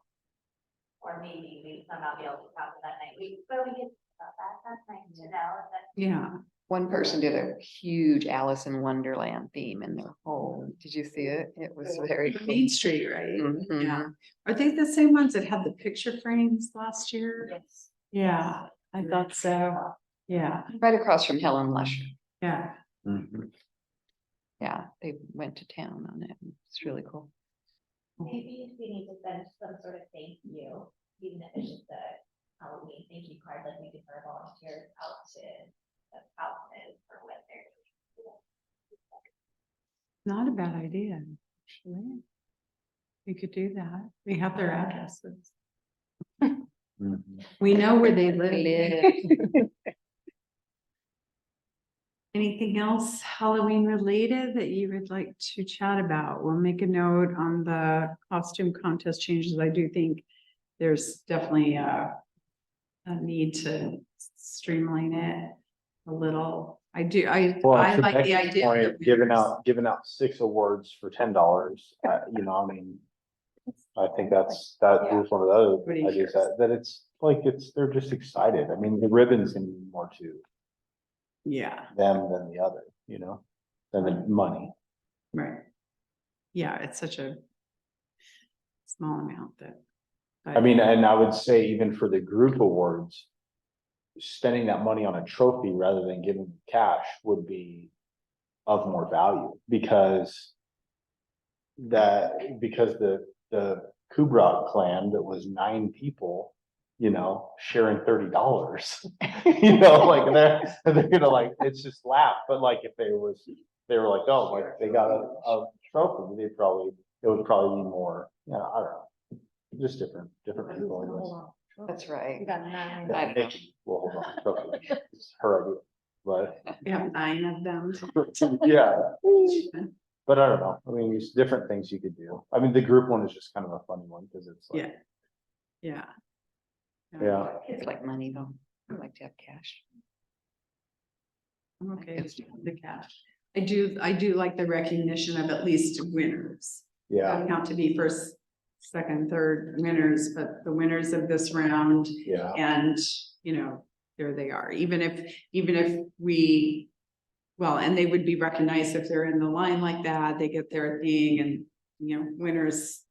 Or maybe we somehow be able to talk to that night, but we get that's nice to know, that Yeah, One person did a huge Alice in Wonderland theme in their whole, did you see it? It was very cool. Main Street, right? Mhm. Yeah, are they the same ones that had the picture frames last year? yes. Yeah, I thought so, yeah, Right across from Helen Lusher. yeah. Mhm. Yeah, they went to town on it. It's really cool. Maybe we need to send some sort of thank you, even if it's just a Halloween thank you card, like we did for our volunteers out to the houses for what they're doing. Not a bad idea, actually. We could do that. We have their addresses. Mhm. We know where they live. Live. Anything else Halloween related that you would like to chat about? We'll make a note on the costume contest changes. I do think there's definitely a need to streamline it a little. I do, Well, I to like the Becky's idea. point of of giving out 6 awards for $10, you know, I mean, I think that is one of the other Nobody ideas cares. that it's like, they're just excited. I mean, the ribbons can mean more to Yeah, them than the other, you know, than the money. right. Yeah, it's such a small amount that. I mean, and I would say even for the group awards, spending that money on a trophy rather than giving cash would be of more value because the Kubrock clan that was 9 people, you know, sharing $30, you know, like they're gonna like, it's just laugh, but like if they were like, oh, like they got a trophy, it would probably be more, you know, I don't know. Just different people. That's right. You got 9. I don't know. Well, hold on, trophy. It's her idea, but We have 9 of them. yeah. But I don't know, I mean, there's different things you could do. I mean, the group one is just kind of a funny one, because it's like, Yeah. yeah, It's like money though. I like to have cash. I'm okay with the cash. I do like the recognition of at least winners. yeah, Don't have to be first, second, third winners, but the winners of this round. yeah, And, you know, there they are, even if we, well, and they would be recognized if they're in the line like that, they get their thing and, you know, winners.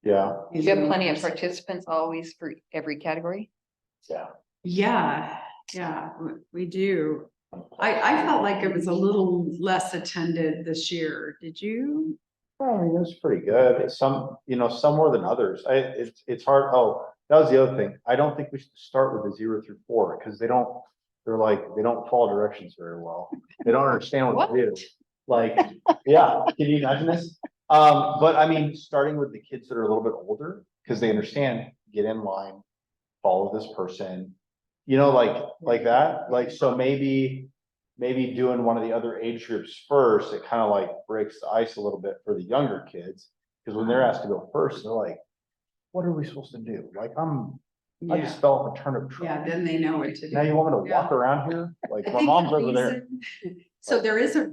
yeah, Do you have plenty of participants always for every category? yeah. Yeah, we do. I felt like it was a little less attended this year. Did you? Well, I mean, it was pretty good. Some, you know, some more than others. It's hard. Oh, that was the other thing. I don't think we should start with the 0 through 4 because they don't follow directions very well. They don't understand what they do. Like, yeah, can you imagine this? But I mean, starting with the kids that are a little bit older, because they understand, get in line, follow this person, you know, like that. Like, so maybe doing one of the other age groups first, it kind of like breaks the ice a little bit for the younger kids. Because when they're asked to go first, they're like, what are we supposed to do? Like, I Yeah, just fell off a turnip truck. yeah, then they know what to do. Now you want me to Yeah. walk around here? Like, I my think mom's the over there. reason- So there is a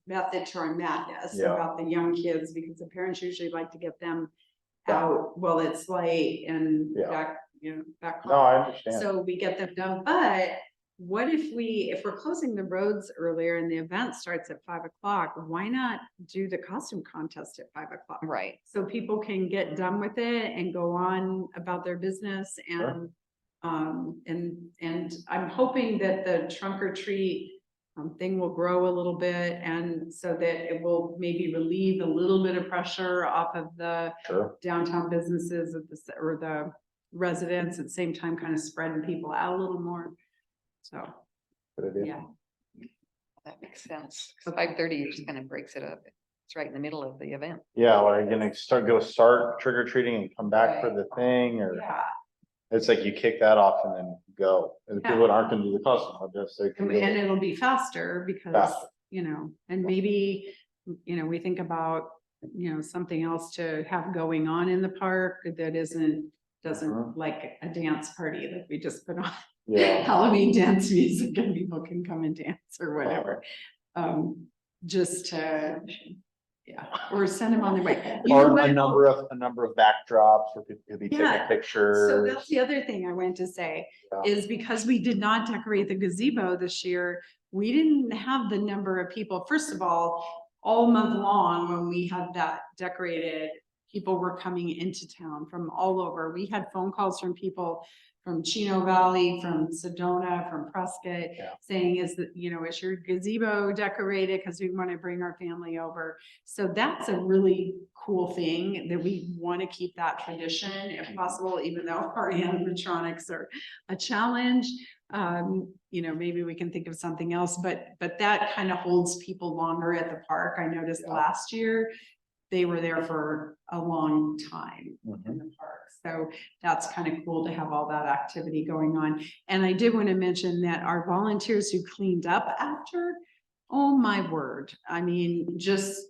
method to our madness Yeah. about the young kids, because the parents usually like to get them Yeah. out while it's late and Yeah. back. No, I home. understand. So we get them done, but what if we're closing the roads earlier and the event starts at 5 o'clock, why not do the costume contest at 5 o'clock? Right. So people can get done with it and go on about their business and, and I'm hoping that the trunk or treat thing will grow a little bit, and so that it will maybe relieve a little bit of pressure off of the Sure. downtown businesses or the residents, at the same time kind of spreading people out a little more. So, Good idea. yeah, That makes sense. 5:30 just kind of breaks it up. It's right in the middle of the event. Yeah, or are you gonna start trick or treating and come back for the thing, or yeah. it's like you kick that off and then go. And the people that aren't gonna do the costume, I'll just say. And it'll be faster because, Faster. you know, and maybe, you know, we think about, you know, something else to have going on in the park that doesn't Mhm. like a dance party that we just put on Yeah, Halloween dance music and people can come and dance or whatever. Just to, yeah, or send them on their way. You know or what? a number of backdrops where people could be taking Yeah. So pictures. that's the other thing I went to say, Yeah. is because we did not decorate the gazebo this year, we didn't have the number of people. First of all month long, when we had that decorated, people were coming into town from all over. We had phone calls from people from Chino Valley, from Sedona, from Prescott, Yeah. saying, is your gazebo decorated? Because we want to bring our family over. So that's a really cool thing that we want to keep that tradition if possible, even though our animatronics are a challenge. Maybe we can think of something else, but that kind of holds people longer at the park. I noticed Yeah. last year, they were there for a long time Mhm. in the park. So that's kind of cool to have all that activity going on. And I did want to mention that our volunteers who cleaned up after, oh my word, I mean, just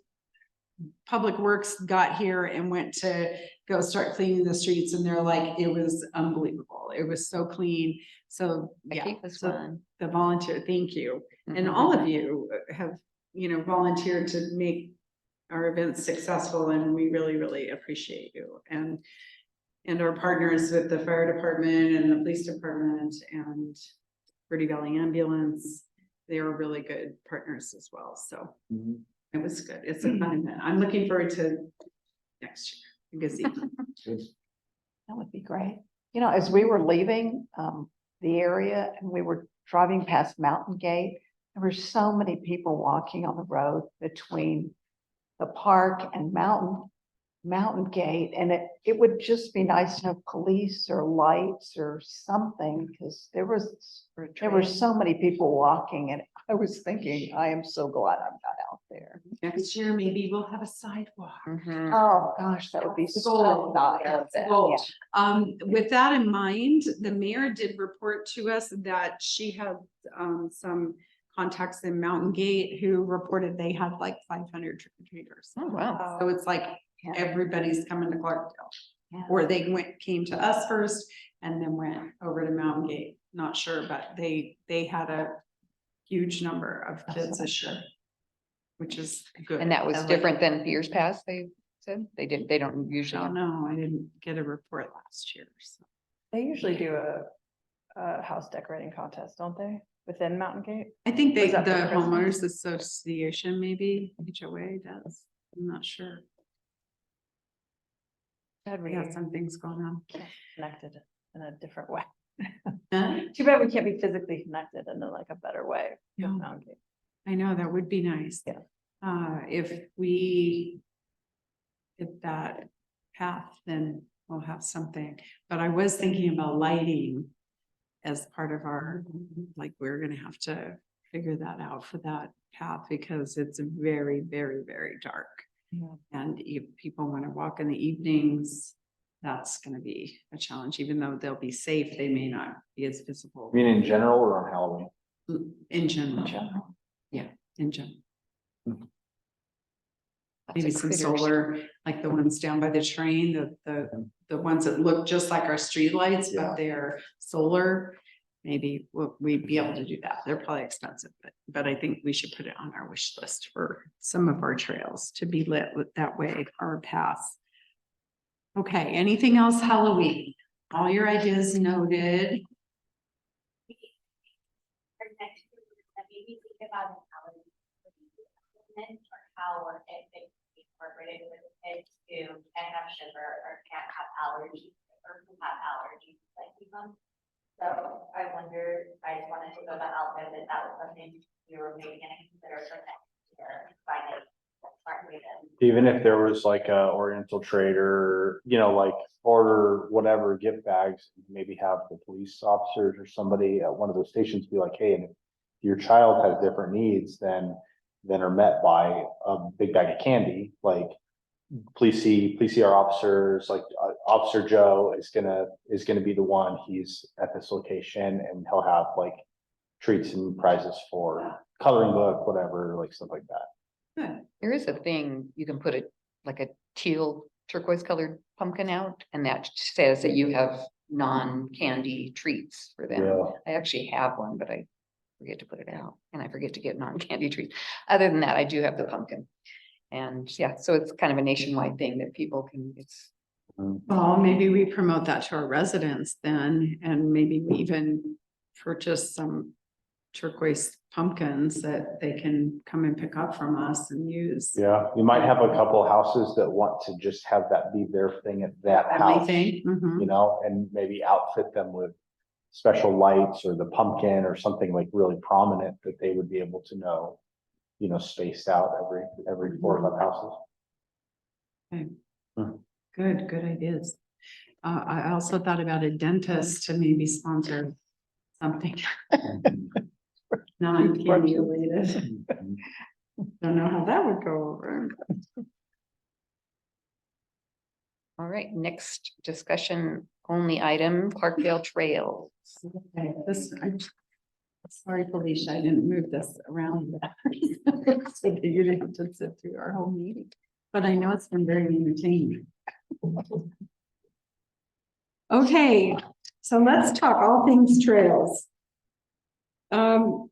Public Works got here and went to go start cleaning the streets and they're like, it was unbelievable. It was so clean. So, The yeah, keep was so fun. the volunteer, thank you. And Mhm. all of you have, volunteered to make our events successful and we really, really appreciate you. And our partners with the fire department and the police department and Verde Valley Ambulance, they were really good partners as well. So Mhm. it was good. It's a fun event. I'm looking forward to next year. Gazebo. That would be great. You know, as we were leaving the area and we were driving past Mountain Gate, there were so many people walking on the road between the park and Mountain Gate. And it would just be nice to have police or lights or something, because there were so many people walking and I was thinking, I am so glad I'm not out there. Next year, maybe we'll have a sidewalk. Mhm. Oh, gosh, that would be so Gold. nice. Gold. Yeah. With that in mind, the mayor did report to us that she had some contacts in Mountain Gate who reported they had like 500 trick or treaters. Oh, wow. So it's like Yeah. everybody's coming to Clarkdale. Yeah. Or they came to us first and then went over to Mountain Gate. Not sure, but they had a huge number of kids this year, which is good. And that was I like different it. than years past, they said? They don't I usually. don't know. I didn't get a report last year. So. They usually do a house decorating contest, don't they? Within Mountain Gate? I think Was that the for Christmas? homeowners association, maybe HOA does. I'm not sure. We have some things going on. Connected in a different way. Huh? Too bad we can't be physically connected in like a better way. with Yeah. Mountain Gate. I know, that would be nice. Yeah. If we did that path, then we'll have something. But I was thinking about lighting as part of our, like, we're gonna have to figure that out for that path because it's very, very, very dark. Yeah. And if people want to walk in the evenings, that's gonna be a challenge, even though they'll be safe, they may not be as visible I mean, in general or on Halloween? in general. General. Yeah, in general. Lots Maybe of some critters. solar, like the ones down by the train, the ones that look just like our streetlights, Yeah. but they're solar. Maybe we'd be able to do that. They're probably expensive, but I think we should put it on our wish list for some of our trails to be lit with that way, our paths. Okay, anything else Halloween? All your ideas noted. Or next year, maybe think about an allergy. Or how or if it can be incorporated with kids who can have sugar or can't have allergies or who have allergies like them. So I wonder, I just wanted to go out there that that was something we were maybe gonna consider for next year, find it. Smart reason. Even if there was like a Oriental Trader, like order whatever gift bags, maybe have the police officers or somebody at one of those stations be like, hey, and if your child has different needs than are met by a big bag of candy, like please see our officers, like Officer Joe is gonna be the one, he's at this location and he'll have like treats and prizes for coloring book, whatever, like stuff like that. Good. There is a thing, you can put like a teal turquoise colored pumpkin out and that says that you have non-candy treats for them. Yeah. I actually have one, but I forget to put it out and I forget to get non-candy treats. Other than that, I do have the pumpkin. And yeah, so it's kind of a nationwide thing that people can, Well, maybe we promote that to our residents then, and maybe we even purchase some turquoise pumpkins that they can come and pick up from us and use. Yeah, you might have a couple houses that want to just have that be their thing at that Only house, thing. Mhm. And maybe outfit them with special lights or the pumpkin or something like really prominent that they would be able to know, spaced out every 4 or 5 houses. Good ideas. I also thought about a dentist to maybe sponsor something. Non-candy related. Don't know how that would go over. All right, next discussion only item, Clarkdale Trails. Okay, this, I'm sorry, Felicia, I didn't move this around. So that you didn't have to sit through our whole meeting, but I know it's been very entertaining. Okay, so let's talk all things trails. I'm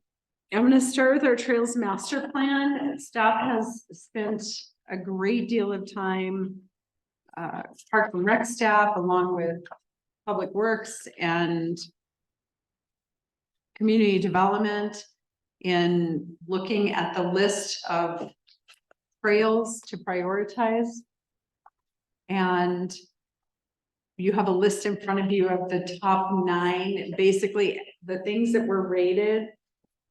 gonna start with our Trails Master Plan. Staff has spent a great deal of time, Park and Rec staff, along with Public Works and Community Development, in looking at the list of trails to prioritize. And you have a list in front of you of the top 9. Basically, the things that were rated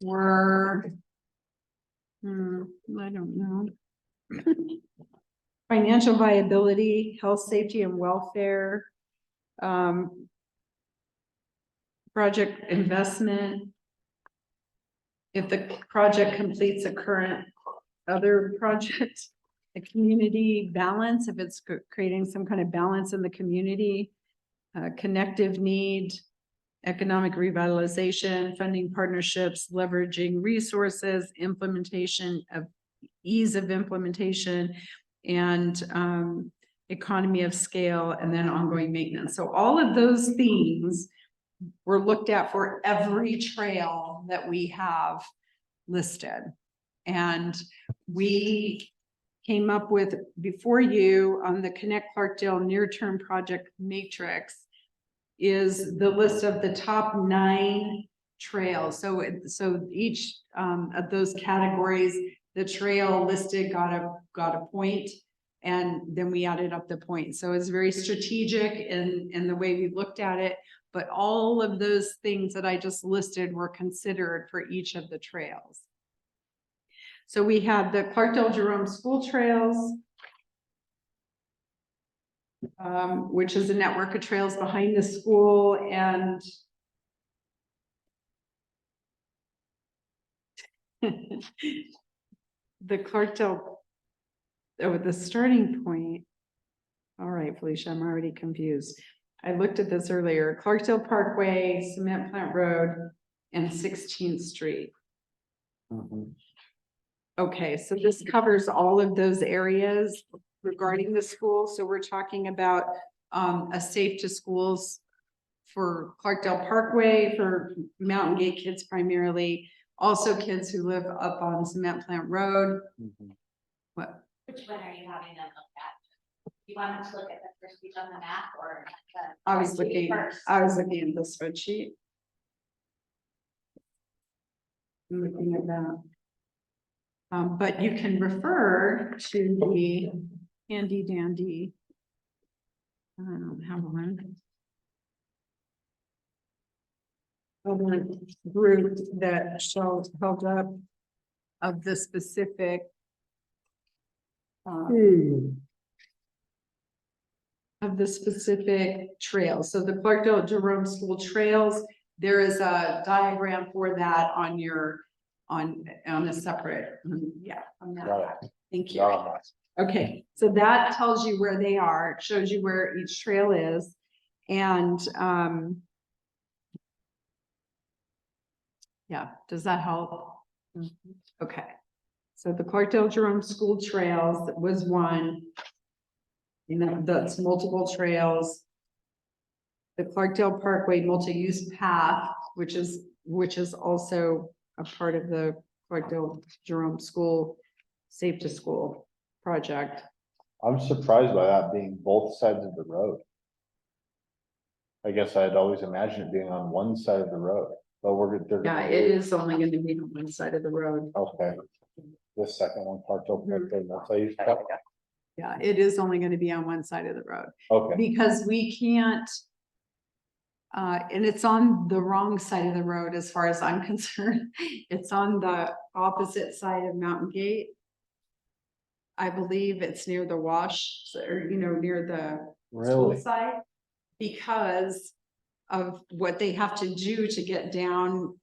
were, I don't know. Financial viability, health, safety, and welfare. Project investment. If the project completes a current other project, the community balance, if it's creating some kind of balance in the community, connective need, economic revitalization, funding partnerships, leveraging resources, implementation of ease of implementation, and economy of scale, and then ongoing maintenance. So all of those themes were looked at for every trail that we have listed. And we came up with, before you, on the Connect Clarkdale near-term project matrix, is the list of the top 9 trails. So each of those categories, the trail listed got a point, and then we added up the points. So it's very strategic in the way we looked at it, but all of those things that I just listed were considered for each of the trails. So we have the Clarkdale Jerome School Trails, which is a network of trails behind the school, and the Clarkdale, the starting point. All right, Felicia, I'm already confused. I looked at this earlier. Clarkdale Parkway, Cement Plant Road, and 16th Street. Okay, so this covers all of those areas regarding the school. So we're talking about a safe to schools for Clarkdale Parkway, for Mountain Gate kids primarily, also kids who live up on Cement Plant Road. What? Which one are you having them look at? You want them to look at the first page on the map or? I was looking at the spreadsheet. I'm looking at that. But you can refer to the handy dandy. I don't have one. Other group that shows held up of the specific. Of the specific trails. So the Clarkdale Jerome School Trails, there is a diagram for that on your, on a separate, yeah. On that. Got it. Thank you. Got it. Okay, so that tells you where they are, it shows you where each trail is. And yeah, does that help? Okay. So the Clarkdale Jerome School Trails was one. And that's multiple trails. The Clarkdale Parkway multi-use path, which is also a part of the Clarkdale Jerome School Safe to School project. I'm surprised by that being both sides of the road. I guess I'd always imagined it being on one side of the road, but Yeah, it is only going to be on one side of the road. Okay. The second one, Clarkdale Parkway, multi-use path. Yeah, it is only going to be on one side of the road. Okay, Because we can't. And it's on the wrong side of the road as far as I'm concerned. It's on the opposite side of Mountain Gate. I believe it's near the wash, or near the school really? side. Because of what they have to do to get down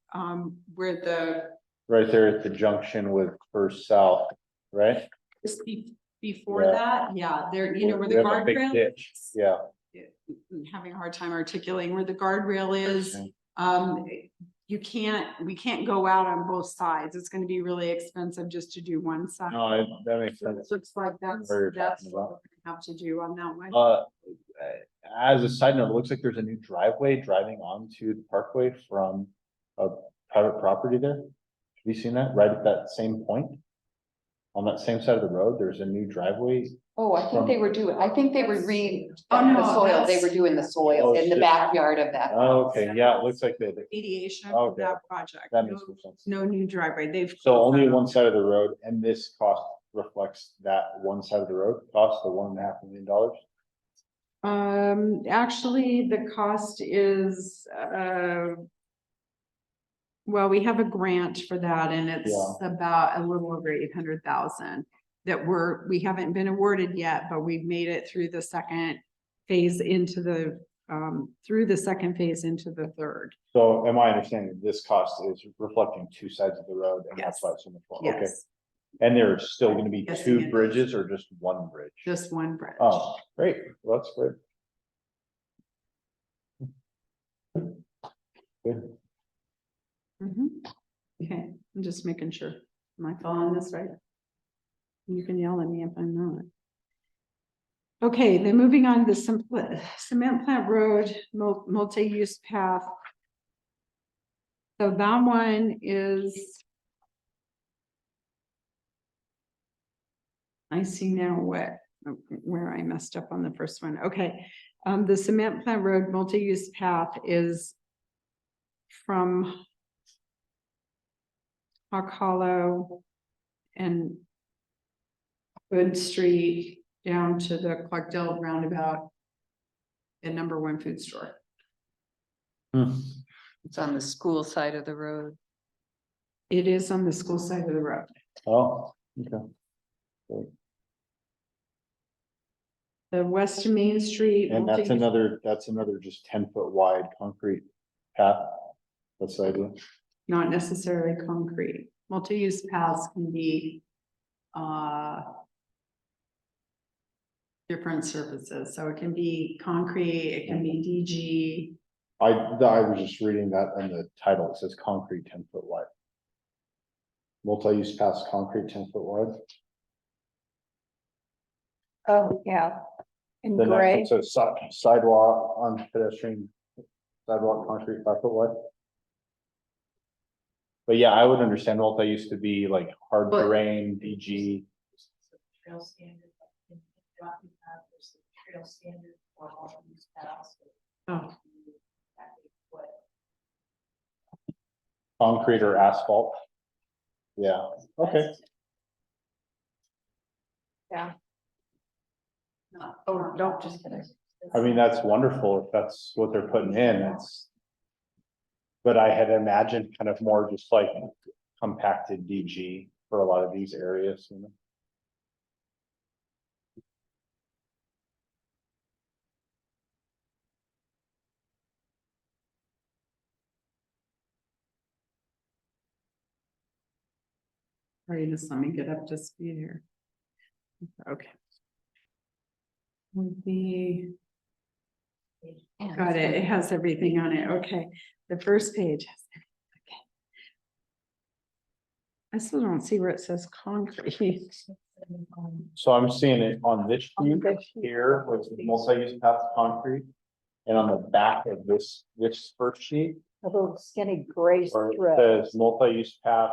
where the Right there at the junction with First South, right? just before Yeah. that, yeah, there, you know, where the We have a big guardrail. ditch. Yeah. Having a hard time articulating where the guardrail is. Okay. We can't go out on both sides. It's gonna be really expensive just to do one side. No, that makes So sense. it looks like that's Where you're what talking we're about. gonna have to do on that one. As a side note, it looks like there's a new driveway driving onto the parkway from a private property there. Have you seen that? Right at that same point? On that same side of the road, there's a new driveway. Oh, I think they were doing, I think they were Oh, no, the soil, they that's- were doing the soil Oh, in the shit. backyard of that. Oh, okay, yeah, it looks like they, Mediation Okay. of that project. that makes No- more sense. No new driveway. They've. So closed only that one off. side of the road, and this cost reflects that one side of the road cost, the $1.5 million. Actually, the cost is, well, we have a grant for that and it's about a little over 800,000 that we haven't been awarded yet, but we've made it through the second phase into the, third. So am I understanding this cost is reflecting two sides of the road and that's why it's so much more? Okay. Yes, And there's still gonna be Yes, it two is. bridges or just one bridge? just one bridge. Oh, great, well, that's great. Good. Mhm. Okay, I'm just making sure. Am I following this right? You can yell at me if I'm not. Okay, then moving on to Cement Plant Road, multi-use path. So that one is. I see now where I messed up on the first one. Okay, the Cement Plant Road multi-use path is from Hawk Hollow and Wood Street down to the Clarkdale roundabout and number one food store. It's on the school side of the road. It is on the school side of the road. Oh, okay. The West Main Street. And that's multi-use- another just 10-foot wide concrete path. That's the idea. Not necessarily concrete. Multi-use paths can be different surfaces. So it can be concrete, it can be I was just reading that in the title, it says concrete 10-foot wide. Multi-use paths, concrete 10-foot wide. Oh, yeah. In Then gray. it says sidewalk on pedestrian, sidewalk concrete 5-foot wide. But yeah, I would understand multi-use to be like hard But- terrain, DG. Trail standard. There's the trail standard for all these paths. Oh. Concrete or asphalt. Yeah, okay. Oh, don't, just kidding. I mean, that's wonderful if that's what they're putting in, it's. But I had imagined kind of more just like compacted DG for a lot of these areas, you know. Sorry, just let me get up to speed here. Okay. Would be, got it, it has everything on it, okay, the first page. has everything, okay. I still don't see where it says concrete. So I'm seeing it on this sheet here with the multi-use path concrete. And on the back of this first sheet, A little skinny gray where it strip. says multi-use path,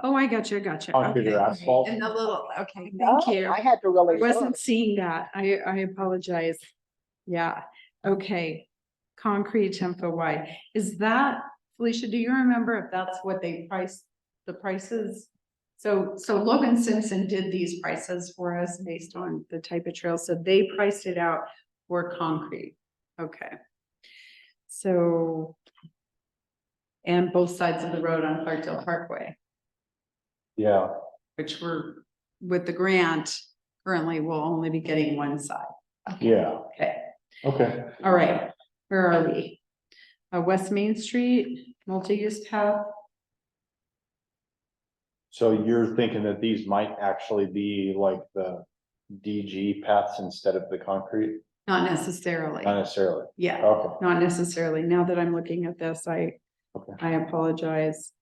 Oh, I got you. concrete or Okay. asphalt. And the little, okay, Oh, thank you. I had to really I wasn't look. seeing that. I apologize. Yeah, okay. Concrete 10-foot wide. Is that, Felicia, do you remember if that's what they priced the prices? So Logan Simpson did these prices for us based on the type of trail. So they priced it out for concrete. Okay. So. And both sides of the road on Clarkdale Parkway, Yeah, which we're, with the grant, currently will only be getting one side. yeah, Okay, okay. all right, where are we? West Main Street, multi-use path. So you're thinking that these might actually be like the DG paths instead of the concrete? Not necessarily. Not necessarily. Yeah, Okay. not necessarily. Now that I'm looking at this, Okay. I apologize.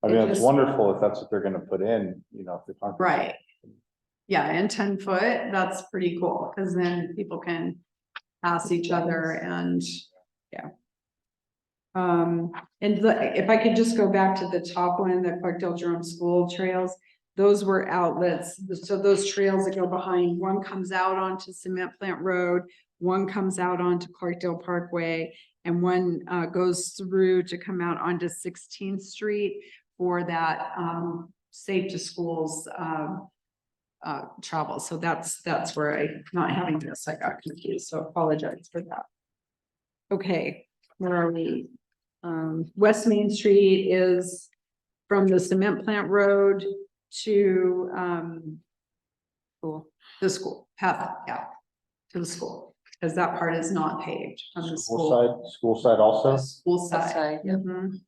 I mean, It it's just- wonderful if that's what they're gonna put in, you know, if the concrete. Right. Yeah, and 10 foot, that's pretty cool, because then people can pass each other and, yeah. And if I could just go back to the top one, the Clarkdale Jerome School trails, those were outlets. So those trails that go behind, one comes out onto Cement Plant Road, one comes out onto Clarkdale Parkway, and one goes through to come out onto 16th Street for that Safe to Schools travel. So that's where not having this, I got confused, so apologize for that. Okay, where are we? West Main Street is from the Cement Plant Road to the school, path, yeah, to the school, because that part is not paved from the school. School side also? The School side. Outside, yep. Mhm.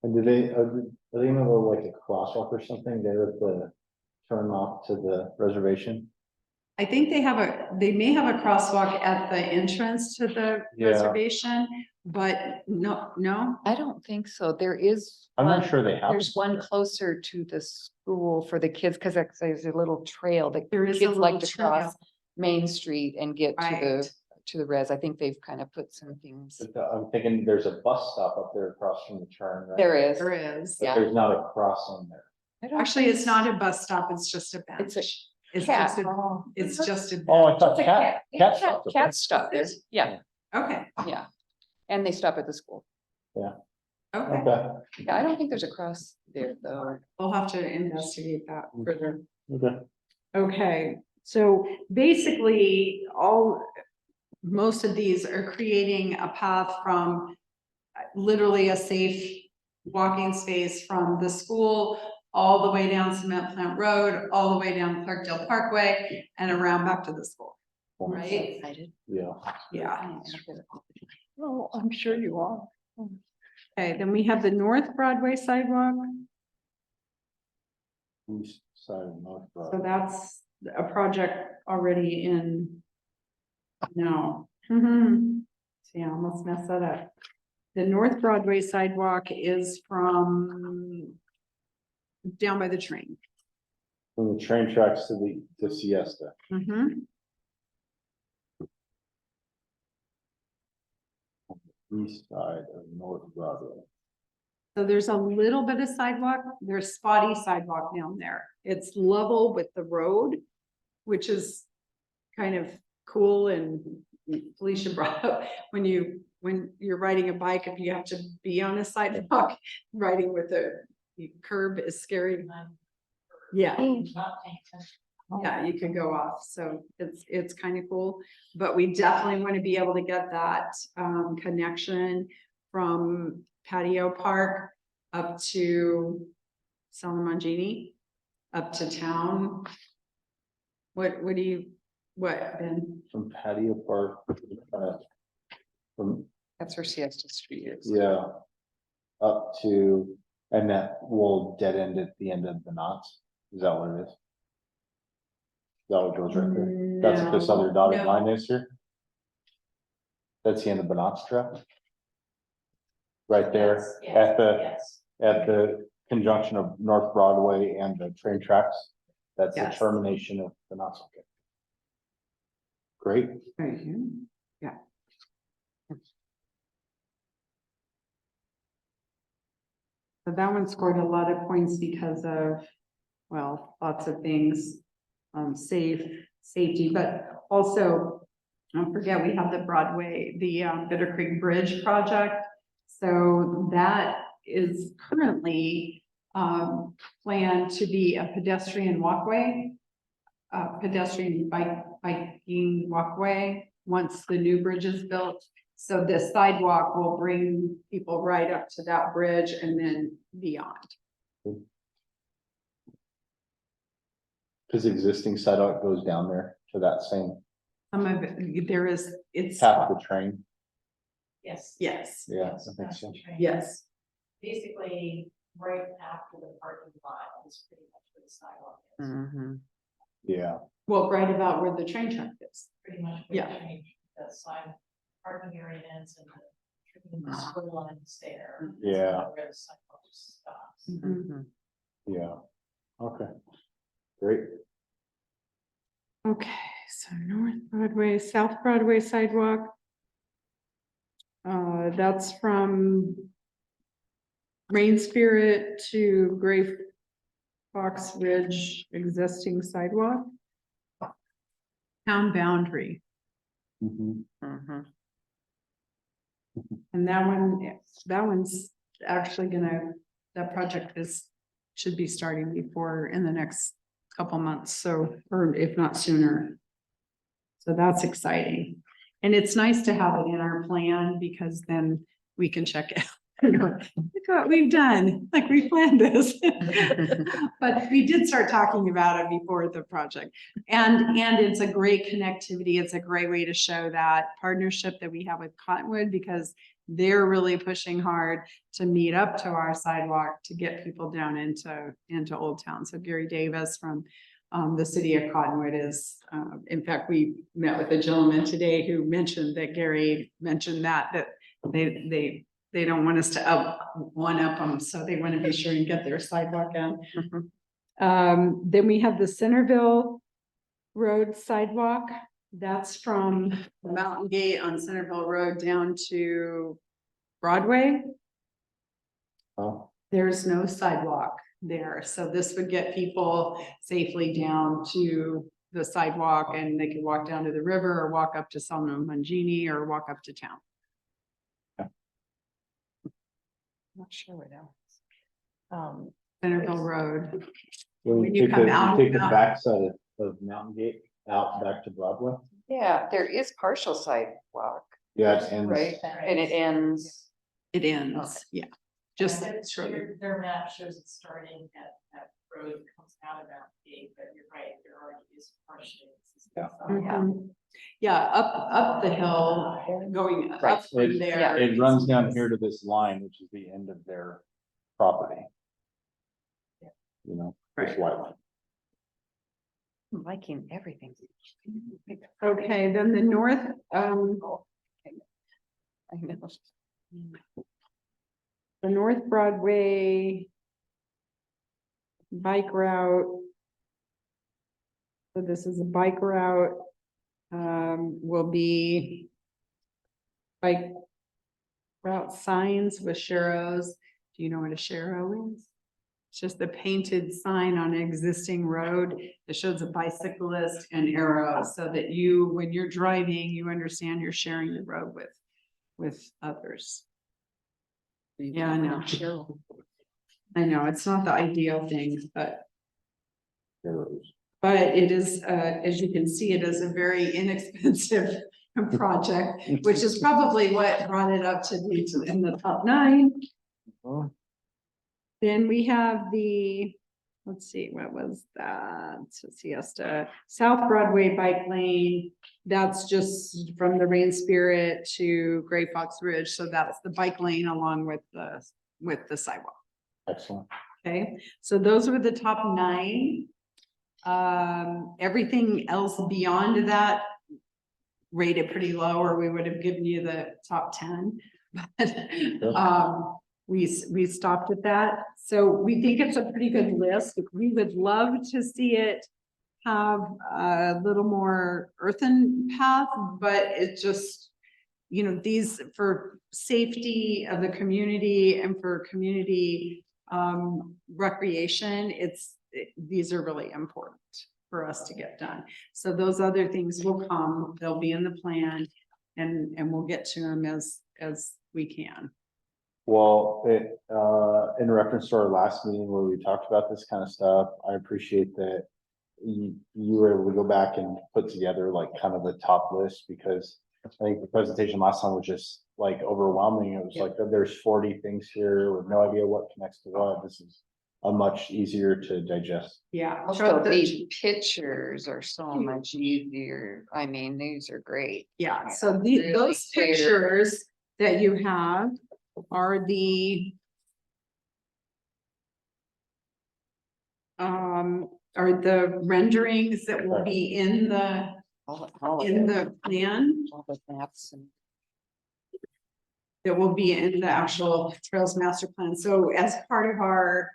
And do they, are they gonna go like a crosswalk or something there at the turn off to the reservation? I think they may have a crosswalk at the entrance to the Yeah. reservation, but no. I don't think so. There is. I'm not one- sure they have. There's one closer to the school for the kids, because there's a little trail that There is a kids like little to cross trail. Main Street and get to Right. the res. I think they've kind of put some things. But I'm thinking there's a bus stop up there across from the turn, right? There is. There is. But yeah. there's not a crossing there. I don't Actually, think it's not a bus stop, it's just a bench. It's a It's cat. just a, it's just a. Oh, I thought It's a cat, cat stopped up there. Cat stop there. Yeah, Okay, yeah. And they stop at the school. okay. Okay, Yeah, I don't think there's a cross there though. We'll have to investigate that further. okay. Okay, so basically, most of these are creating a path from literally a safe walking space from the school all the way down Cement Plant Road, all the way down Clarkdale Parkway and around back to the school. Right? Excited. Yeah. Yeah. Oh, I'm sure you are. Okay, then we have the North Broadway sidewalk. East side of North So Broad. that's a project already in. No. See, I almost messed that up. The North Broadway sidewalk is from down by the train. From the train tracks to Siesta. East side of North Broadway. So there's a little bit of sidewalk, there's spotty sidewalk down there. It's level with the road, which is kind of cool, and Felicia brought up when you're riding a bike, if you have to be on a sidewalk, riding with a curb is scary. Yeah. Yeah, you could go off, so it's kind of cool, but we definitely want to be able to get that connection from Patio Park up to Salamangini, up to town. What Ben? From Patio Park. From, That's where Siesta Street is. yeah. Up to, and that will dead end at the end of the knots. Is that what it is? That what goes right there? That's what this other dotted No. line is here? That's the end of Benot's Trail? Right there at the conjunction of North Broadway and the train tracks. That's the Yes. termination of Benot's. Okay. Great. Right here. Yeah. So that one scored a lot of points because of, well, lots of things, safety, but also, don't forget, we have the Broadway, the Bitter Creek Bridge project. So that is currently planned to be a pedestrian walkway, pedestrian biking walkway, once the new bridge is built. So the sidewalk will bring people right up to that bridge and then beyond. Because existing sidewalk goes down there to that same Some of it, there is, it's, half the train. Yes. yes, Yeah, I think so. yes, Basically, right after the parking lot is pretty much where the sidewalk is, Mhm. Yeah, Well, right about where the train track is. pretty much where Yeah. the train, the side parking area ends and the school lines there. Yeah. Where the sidewalk stops. Mhm. yeah, okay, great. Okay, so North Broadway, South Broadway sidewalk. That's from Rain Spirit to Gray Fox Ridge existing sidewalk. Town boundary, Mhm. Mhm. and that one's actually that project should be starting before in the next couple months, so, or if not sooner. So that's exciting. And it's nice to have it in our plan because then we can check it. Look what we've done, like we planned this. But we did start talking about it before the project. And it's a great connectivity. It's a great way to show that partnership that we have with Cottonwood because they're really pushing hard to meet up to our sidewalk to get people down into Old Town. So Gary Davis from the city of Cottonwood is, in fact, we met with a gentleman today who mentioned that Gary mentioned that they don't want us to one up them, so they want to be sure and get their sidewalk in. Then we have the Centerville Road sidewalk. That's from the Mountain Gate on Centerville Road down to Broadway. Oh, There's no sidewalk there, so this would get people safely down to the sidewalk and they could walk down to the river or walk up to Selma Mangini or walk up to town. Not sure where that Centerville Road. when When you you take come the, out you take the of- backside of Mountain Gate out back to Broadway. Yeah, there is partial sidewalk, Yeah, it ends. right? And it ends. It ends, yeah. Just Their map shows it starting at that road that comes out of that gate, but you're right, there already is partially. Yeah. Mhm. Yeah, up the hill, going up Right. from It- there. It runs down here to this line, which is the end of their property. You know, this Right. white line. I'm liking everything. Okay, then the north, I know. the North Broadway bike route. So this is a bike route, will be bike route signs with sharrows. Do you know what a sharrow is? It's just a painted sign on an existing road that shows a bicyclist and arrows so that you, when you're driving, you understand you're sharing the road with others. Yeah, I know. Sure. I know, it's not the ideal thing, but Arrows. it is, as you can see, it is a very inexpensive project, which is probably what brought it up to be in the top 9. Oh, Then we have let's see, what was that? Siesta, South Broadway bike lane. That's just from the Rain Spirit to Gray Fox Ridge. So that's the bike lane along with the sidewalk. excellent. Okay, so those were the top 9. Everything else beyond that rated pretty low, or we would have given you the top 10. But, we stopped at that. So we think it's a pretty good list. We would love to see it have a little more earthen path, but it just, these for safety of the community and for community recreation, these are really important for us to get done. So those other things will come, they'll be in the plan and we'll get to them as we can. Well, in reference to our last meeting where we talked about this kind of stuff, I appreciate that you were able to go back and put together like kind of the top list, because I think the presentation last time was just like overwhelming. It was like, there's 40 things here with no idea what connects to what. This is a much easier to digest. Yeah. Also, these pictures are so much easier. I mean, these are great. Yeah, so Really those clear. pictures. 'Pictures' that you have are the are the renderings that will be in the, All of in it, the plan, all the maps and. that will be in the actual Trails Master Plan. So as part of our,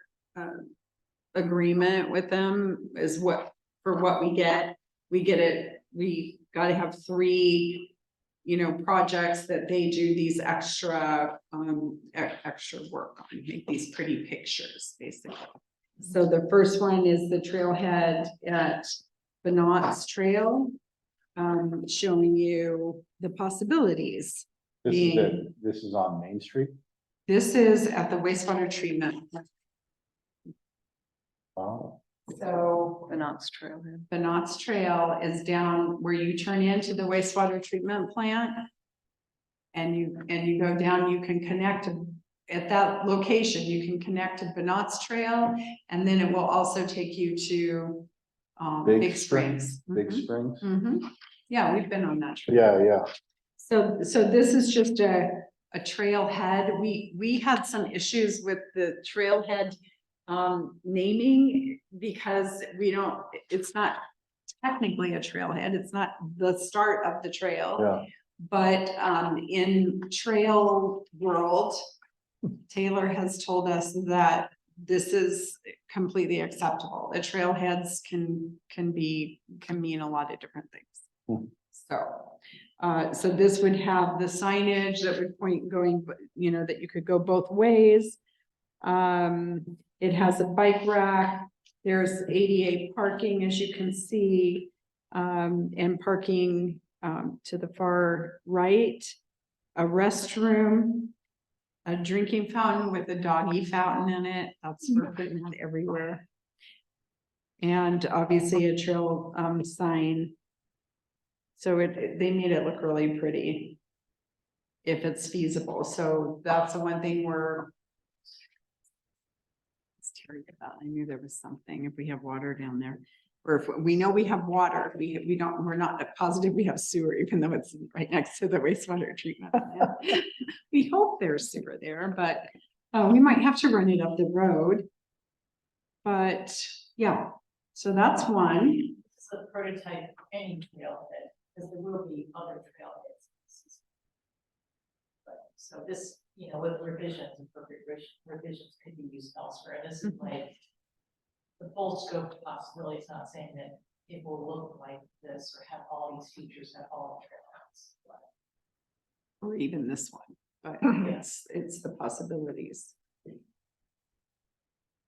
agreement with them is what, for what we get it, we gotta have 3, projects that they do these extra, extra work on, make these pretty pictures, basically. So the first one is the trailhead at Benoit's Trail, showing you the possibilities. This is on Main Street. This is at the wastewater treatment. Wow. So Benoit's Trailhead. Benoit's Trail is down where you turn into the wastewater treatment plant. And you go down, you can connect at that location, you can connect to Benoit's Trail, and then it will also take you to Big Springs. Big Mhm. Springs. Mhm. Yeah, we've been on that trail. Yeah. So this is just a trailhead. We had some issues with the trailhead naming because it's not technically a trailhead. It's not the start of the trail. Yeah. But in trail world, Taylor has told us that this is completely acceptable. The trailheads can mean a lot of different things. So this would have the signage that would point going, that you could go both ways. It has a bike rack. There's ADA parking, as you can see, and parking to the far right, a restroom, a drinking fountain with a doggy fountain in it. That's we're putting that everywhere. And obviously a trail sign. So they made it look really pretty if it's feasible. So that's the one thing we're about. I knew there was something, if we have water down there, or if we know we have water, we're not positive we have sewer, even though it's right next to the wastewater treatment plant. We hope there's sewer there, but we might have to run it up the road. But yeah, so that's one. It's a prototype for any trailhead, because there will be other trailheads. But so this, with revisions and revisions could be used elsewhere. This is like the full scope of possibility. It's not saying that it will look like this or have all these features at all trailheads. Or even this one, but it's the possibilities.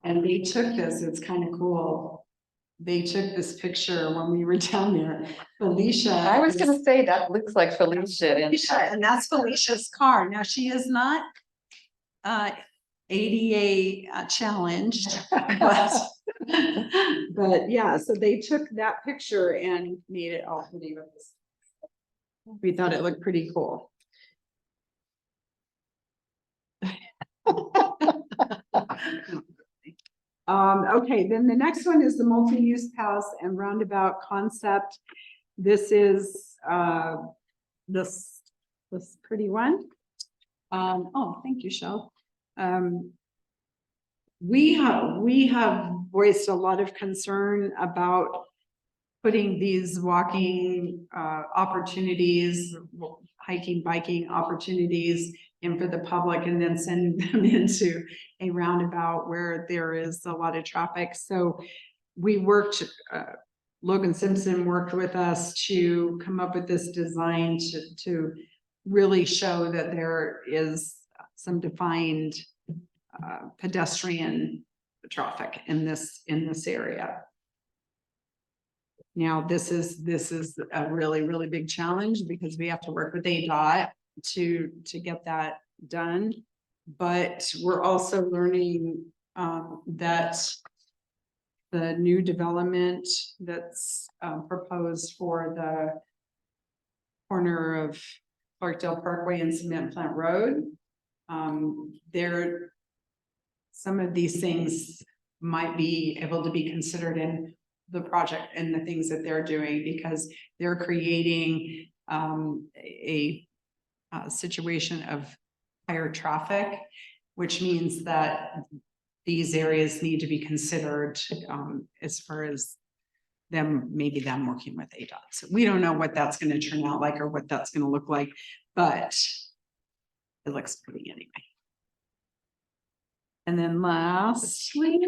And they took this, it's kind of cool. They took this picture when we were down there. Felicia. I was gonna say, that looks like Felicia. And that's Felicia's car. Now, she is not ADA challenged, but yeah, so they took that picture and made it all pretty with this. We thought it looked pretty cool. Okay, then the next one is the multi-use paths and roundabout concept. This is this pretty one. Oh, thank you, Shel. We have voiced a lot of concern about putting these walking opportunities, hiking, biking opportunities in for the public and then sending them into a roundabout where there is a lot of traffic. So we worked, Logan Simpson worked with us to come up with this design to really show that there is some defined pedestrian traffic in this area. Now, this is a really, really big challenge because we have to work with ADOT to get that done. But we're also learning that the new development that's proposed for the corner of Clarkdale Parkway and Cement Plant Road, some of these things might be able to be considered in the project and the things that they're doing, because they're creating a situation of higher traffic, which means that these areas need to be considered, as far as maybe them working with ADOT. So we don't know what that's gonna turn out like or what that's gonna look like, but it looks pretty anyway. And then lastly,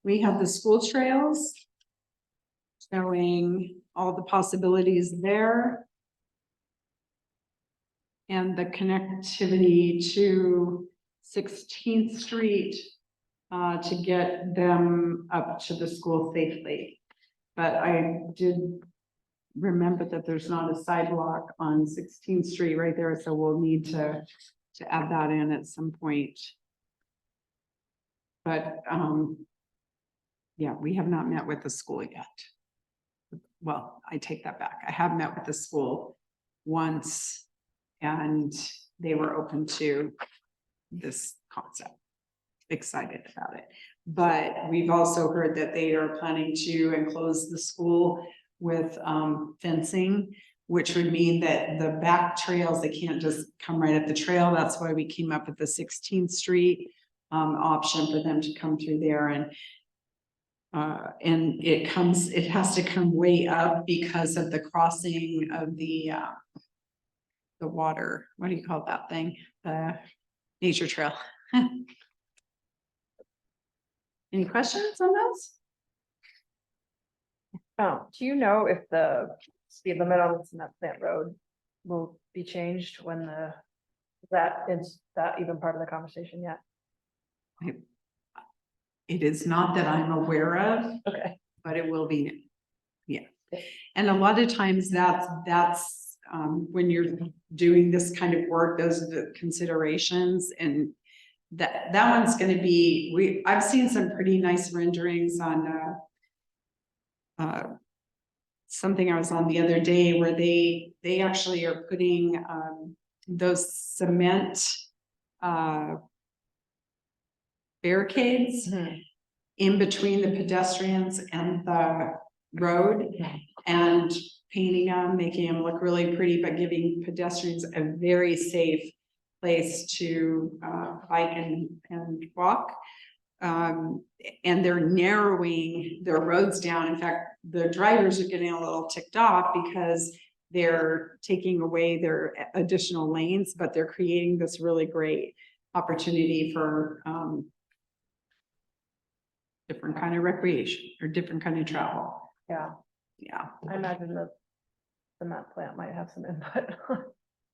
we have the school trails showing all the possibilities there. And the connectivity to 16th Street to get them up to the school safely. But I did remember that there's not a sidewalk on 16th Street right there, so we'll need to add that in at some point. But yeah, we have not met with the school yet. Well, I take that back. I have met with the school once and they were open to this concept. Excited about it. But we've also heard that they are planning to enclose the school with fencing, which would mean that the back trails, they can't just come right up the trail. That's why we came up with the 16th Street option for them to come through there, and it has to come way up because of the crossing of the water, what do you call that thing? The nature trail. Any questions on those? Oh, do you know if the speed limit on the cement plant road will be changed when is that even part of the conversation yet? It is not that I'm aware of, Okay. but it will be. Yeah. And a lot of times that's when you're doing this kind of work, those are the considerations, and that one's going to be, I've seen some pretty nice renderings on something I was on the other day where they actually are putting those cement barricades in between the pedestrians and the road, and painting them, making them look really pretty, but giving pedestrians a very safe place to bike and walk. And they're narrowing their roads down. In fact, the drivers are getting a little ticked off because they're taking away their additional lanes, but they're creating this really great opportunity for different kind of recreation or different kind of travel. Yeah, Yeah. I imagine the cement plant might have some input.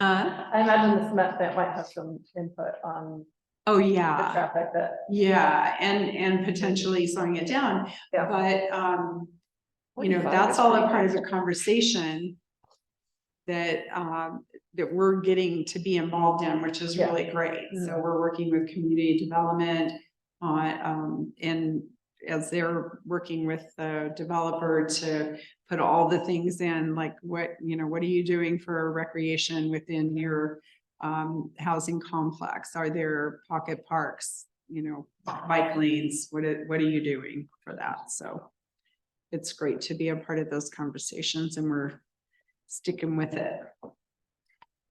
Uh, I imagine the cement plant might have some input on oh, the yeah. traffic that. Yeah, and potentially slowing it down. Yeah. But, you know, 45 that's is all a pretty part of fast. the conversation that, that we're getting to be involved in, which is really great. So we're working with community development on, and as they're working with the developer to put all the things in, like what are you doing for recreation within your housing complex? Are there pocket parks, bike lanes? What are you doing for that? So it's great to be a part of those conversations, and we're sticking with it.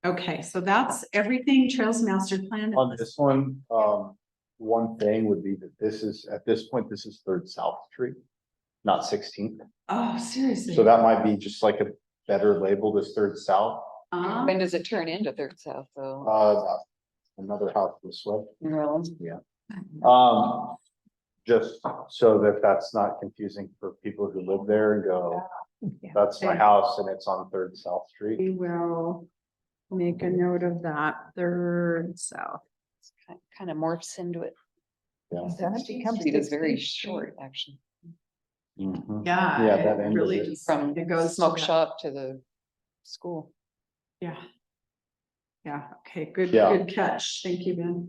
Okay, so that's everything Trails Master Plan. On this one, one thing would be that at this point, this is 3rd South Street, not 16th. Oh, seriously? So that might be just like a better label, this 3rd South, When does it turn into Third South though? another house this way. Really? Just so that that's not confusing for people who live there and go, Yeah. that's my house and it's on 3rd South Street. We will make a note of that, 3rd South. Kind of morphs into it. Yeah. Then it becomes Street is very 16th Street. short, actually, Mhm. Yeah. Yeah, that it end really of it. just, from it goes to smoke that. shop to the school. Yeah. Yeah, okay, good, Yeah. good catch. Thank you, Ben.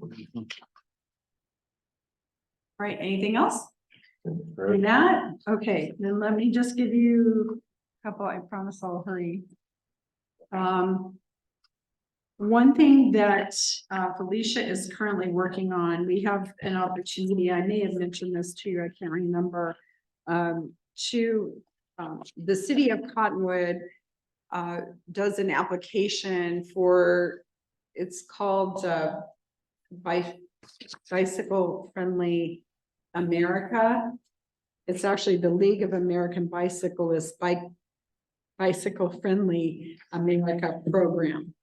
All right, anything else? Great. In that, okay, then let me just give you a couple, I promise I'll hurry. One thing that Felicia is currently working on, we have an opportunity, I may have mentioned this to you, I can't remember. The city of Cottonwood does an application for, it's called bicycle friendly America. It's actually the League of American Bicyclists Bicycle Friendly America program.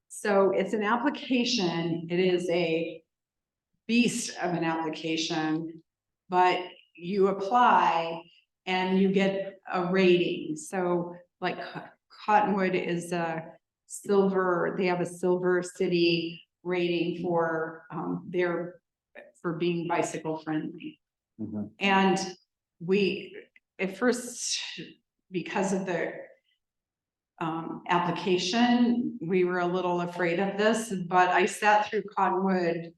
So it's an application. It is a beast of an application, but you apply and you get a rating. So like Cottonwood is a silver, they have a silver city rating for for being bicycle friendly. Mhm. And we, at first, because of the application, we were a little afraid of this, but I sat through Cottonwood,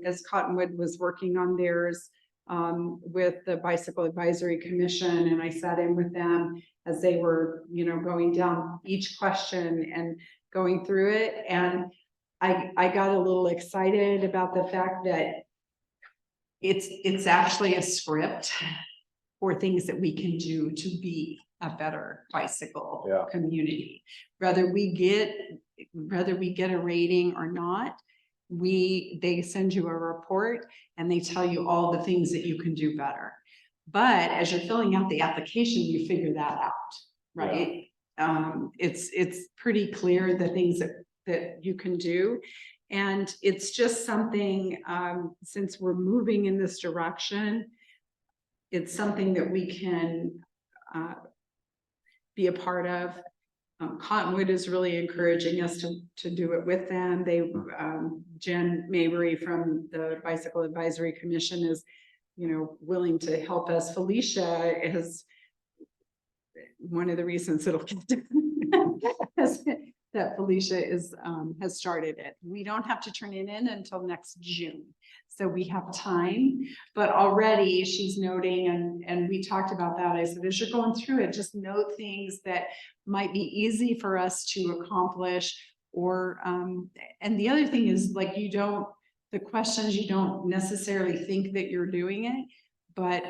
as Cottonwood was working on theirs with the Bicycle Advisory Commission, and I sat in with them as they were, going down each question and going through it. And I got a little excited about the fact that it's actually a script for things that we can do to be a better bicycle Yeah. community. Whether we get a rating or not, they send you a report and they tell you all the things that you can do better. But as you're filling out the application, you figure that out, right? It's pretty clear the things that you can do. And it's just something, since we're moving in this direction, it's something that we can be a part of. Cottonwood is really encouraging us to do it with them. They, Jen Mabry from the Bicycle Advisory Commission is, willing to help us. Felicia is one of the reasons it'll get done. That Felicia has started it. We don't have to turn it in until next June. So we have time, but already she's noting, and we talked about that. I said, as you're going through it, just note things that might be easy for us to accomplish. Or, and the other thing is, like, the questions, you don't necessarily think that you're doing it, but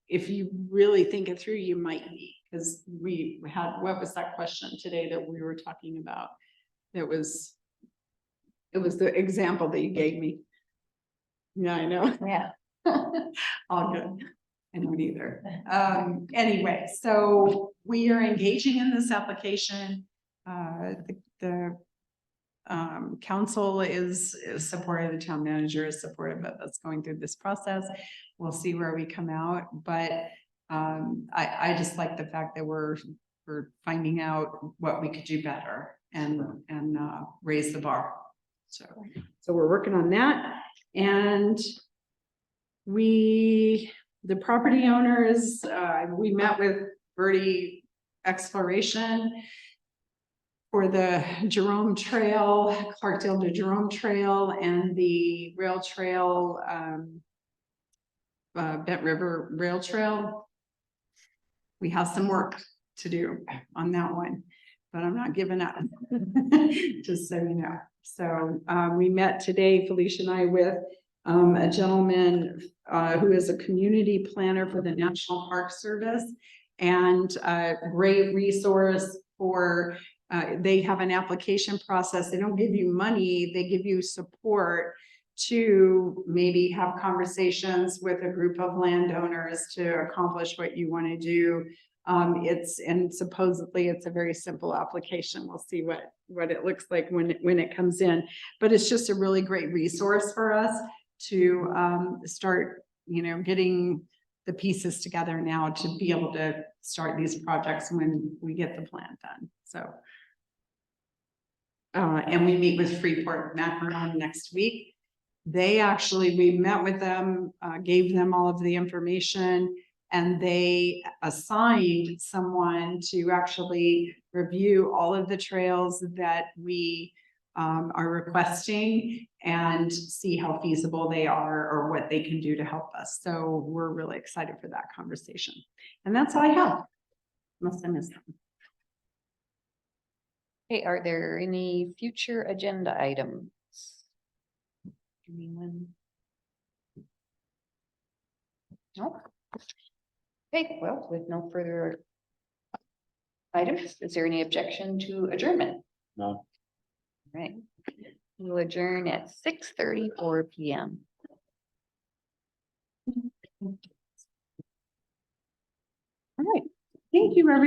if you really think it through, you might be. Because we had, what was that question today that we were talking about? It was the example that you gave me. Yeah, I know. Yeah. All good. I don't either. Anyway, so we are engaging in this application. The council is supportive, the town manager is supportive of us going through this process. We'll see where we come out, but I just like the fact that we're finding out what we could do better and raise the bar. So we're working on that. And the property owners, we met with Birdie Exploration for the Jerome Trail, Clarkdale to Jerome Trail, and the rail trail, Bent River Rail Trail. We have some work to do on that one, but I'm not giving up, just so you know. So we met today, Felicia and I, with a gentleman who is a community planner for the National Park Service, and a great resource for, they have an application process. They don't give you money, they give you support to maybe have conversations with a group of landowners to accomplish what you want to do. And supposedly it's a very simple application. We'll see what it looks like when it comes in, but it's just a really great resource for us to start, getting the pieces together now to be able to start these projects when we get the plan done. So, and we meet with Freeport Macaron next week. We met with them, gave them all of the information, and they assigned someone to actually review all of the trails that we are requesting and see how feasible they are or what they can do to help us. So we're really excited for that conversation. And that's all I have, unless I missed them. Hey, are there any future agenda items? Anyone? No? Okay, well, with no further items, is there any objection to adjournment? No. Right, we'll adjourn at 6:34 p.m. All right, thank you, everyone.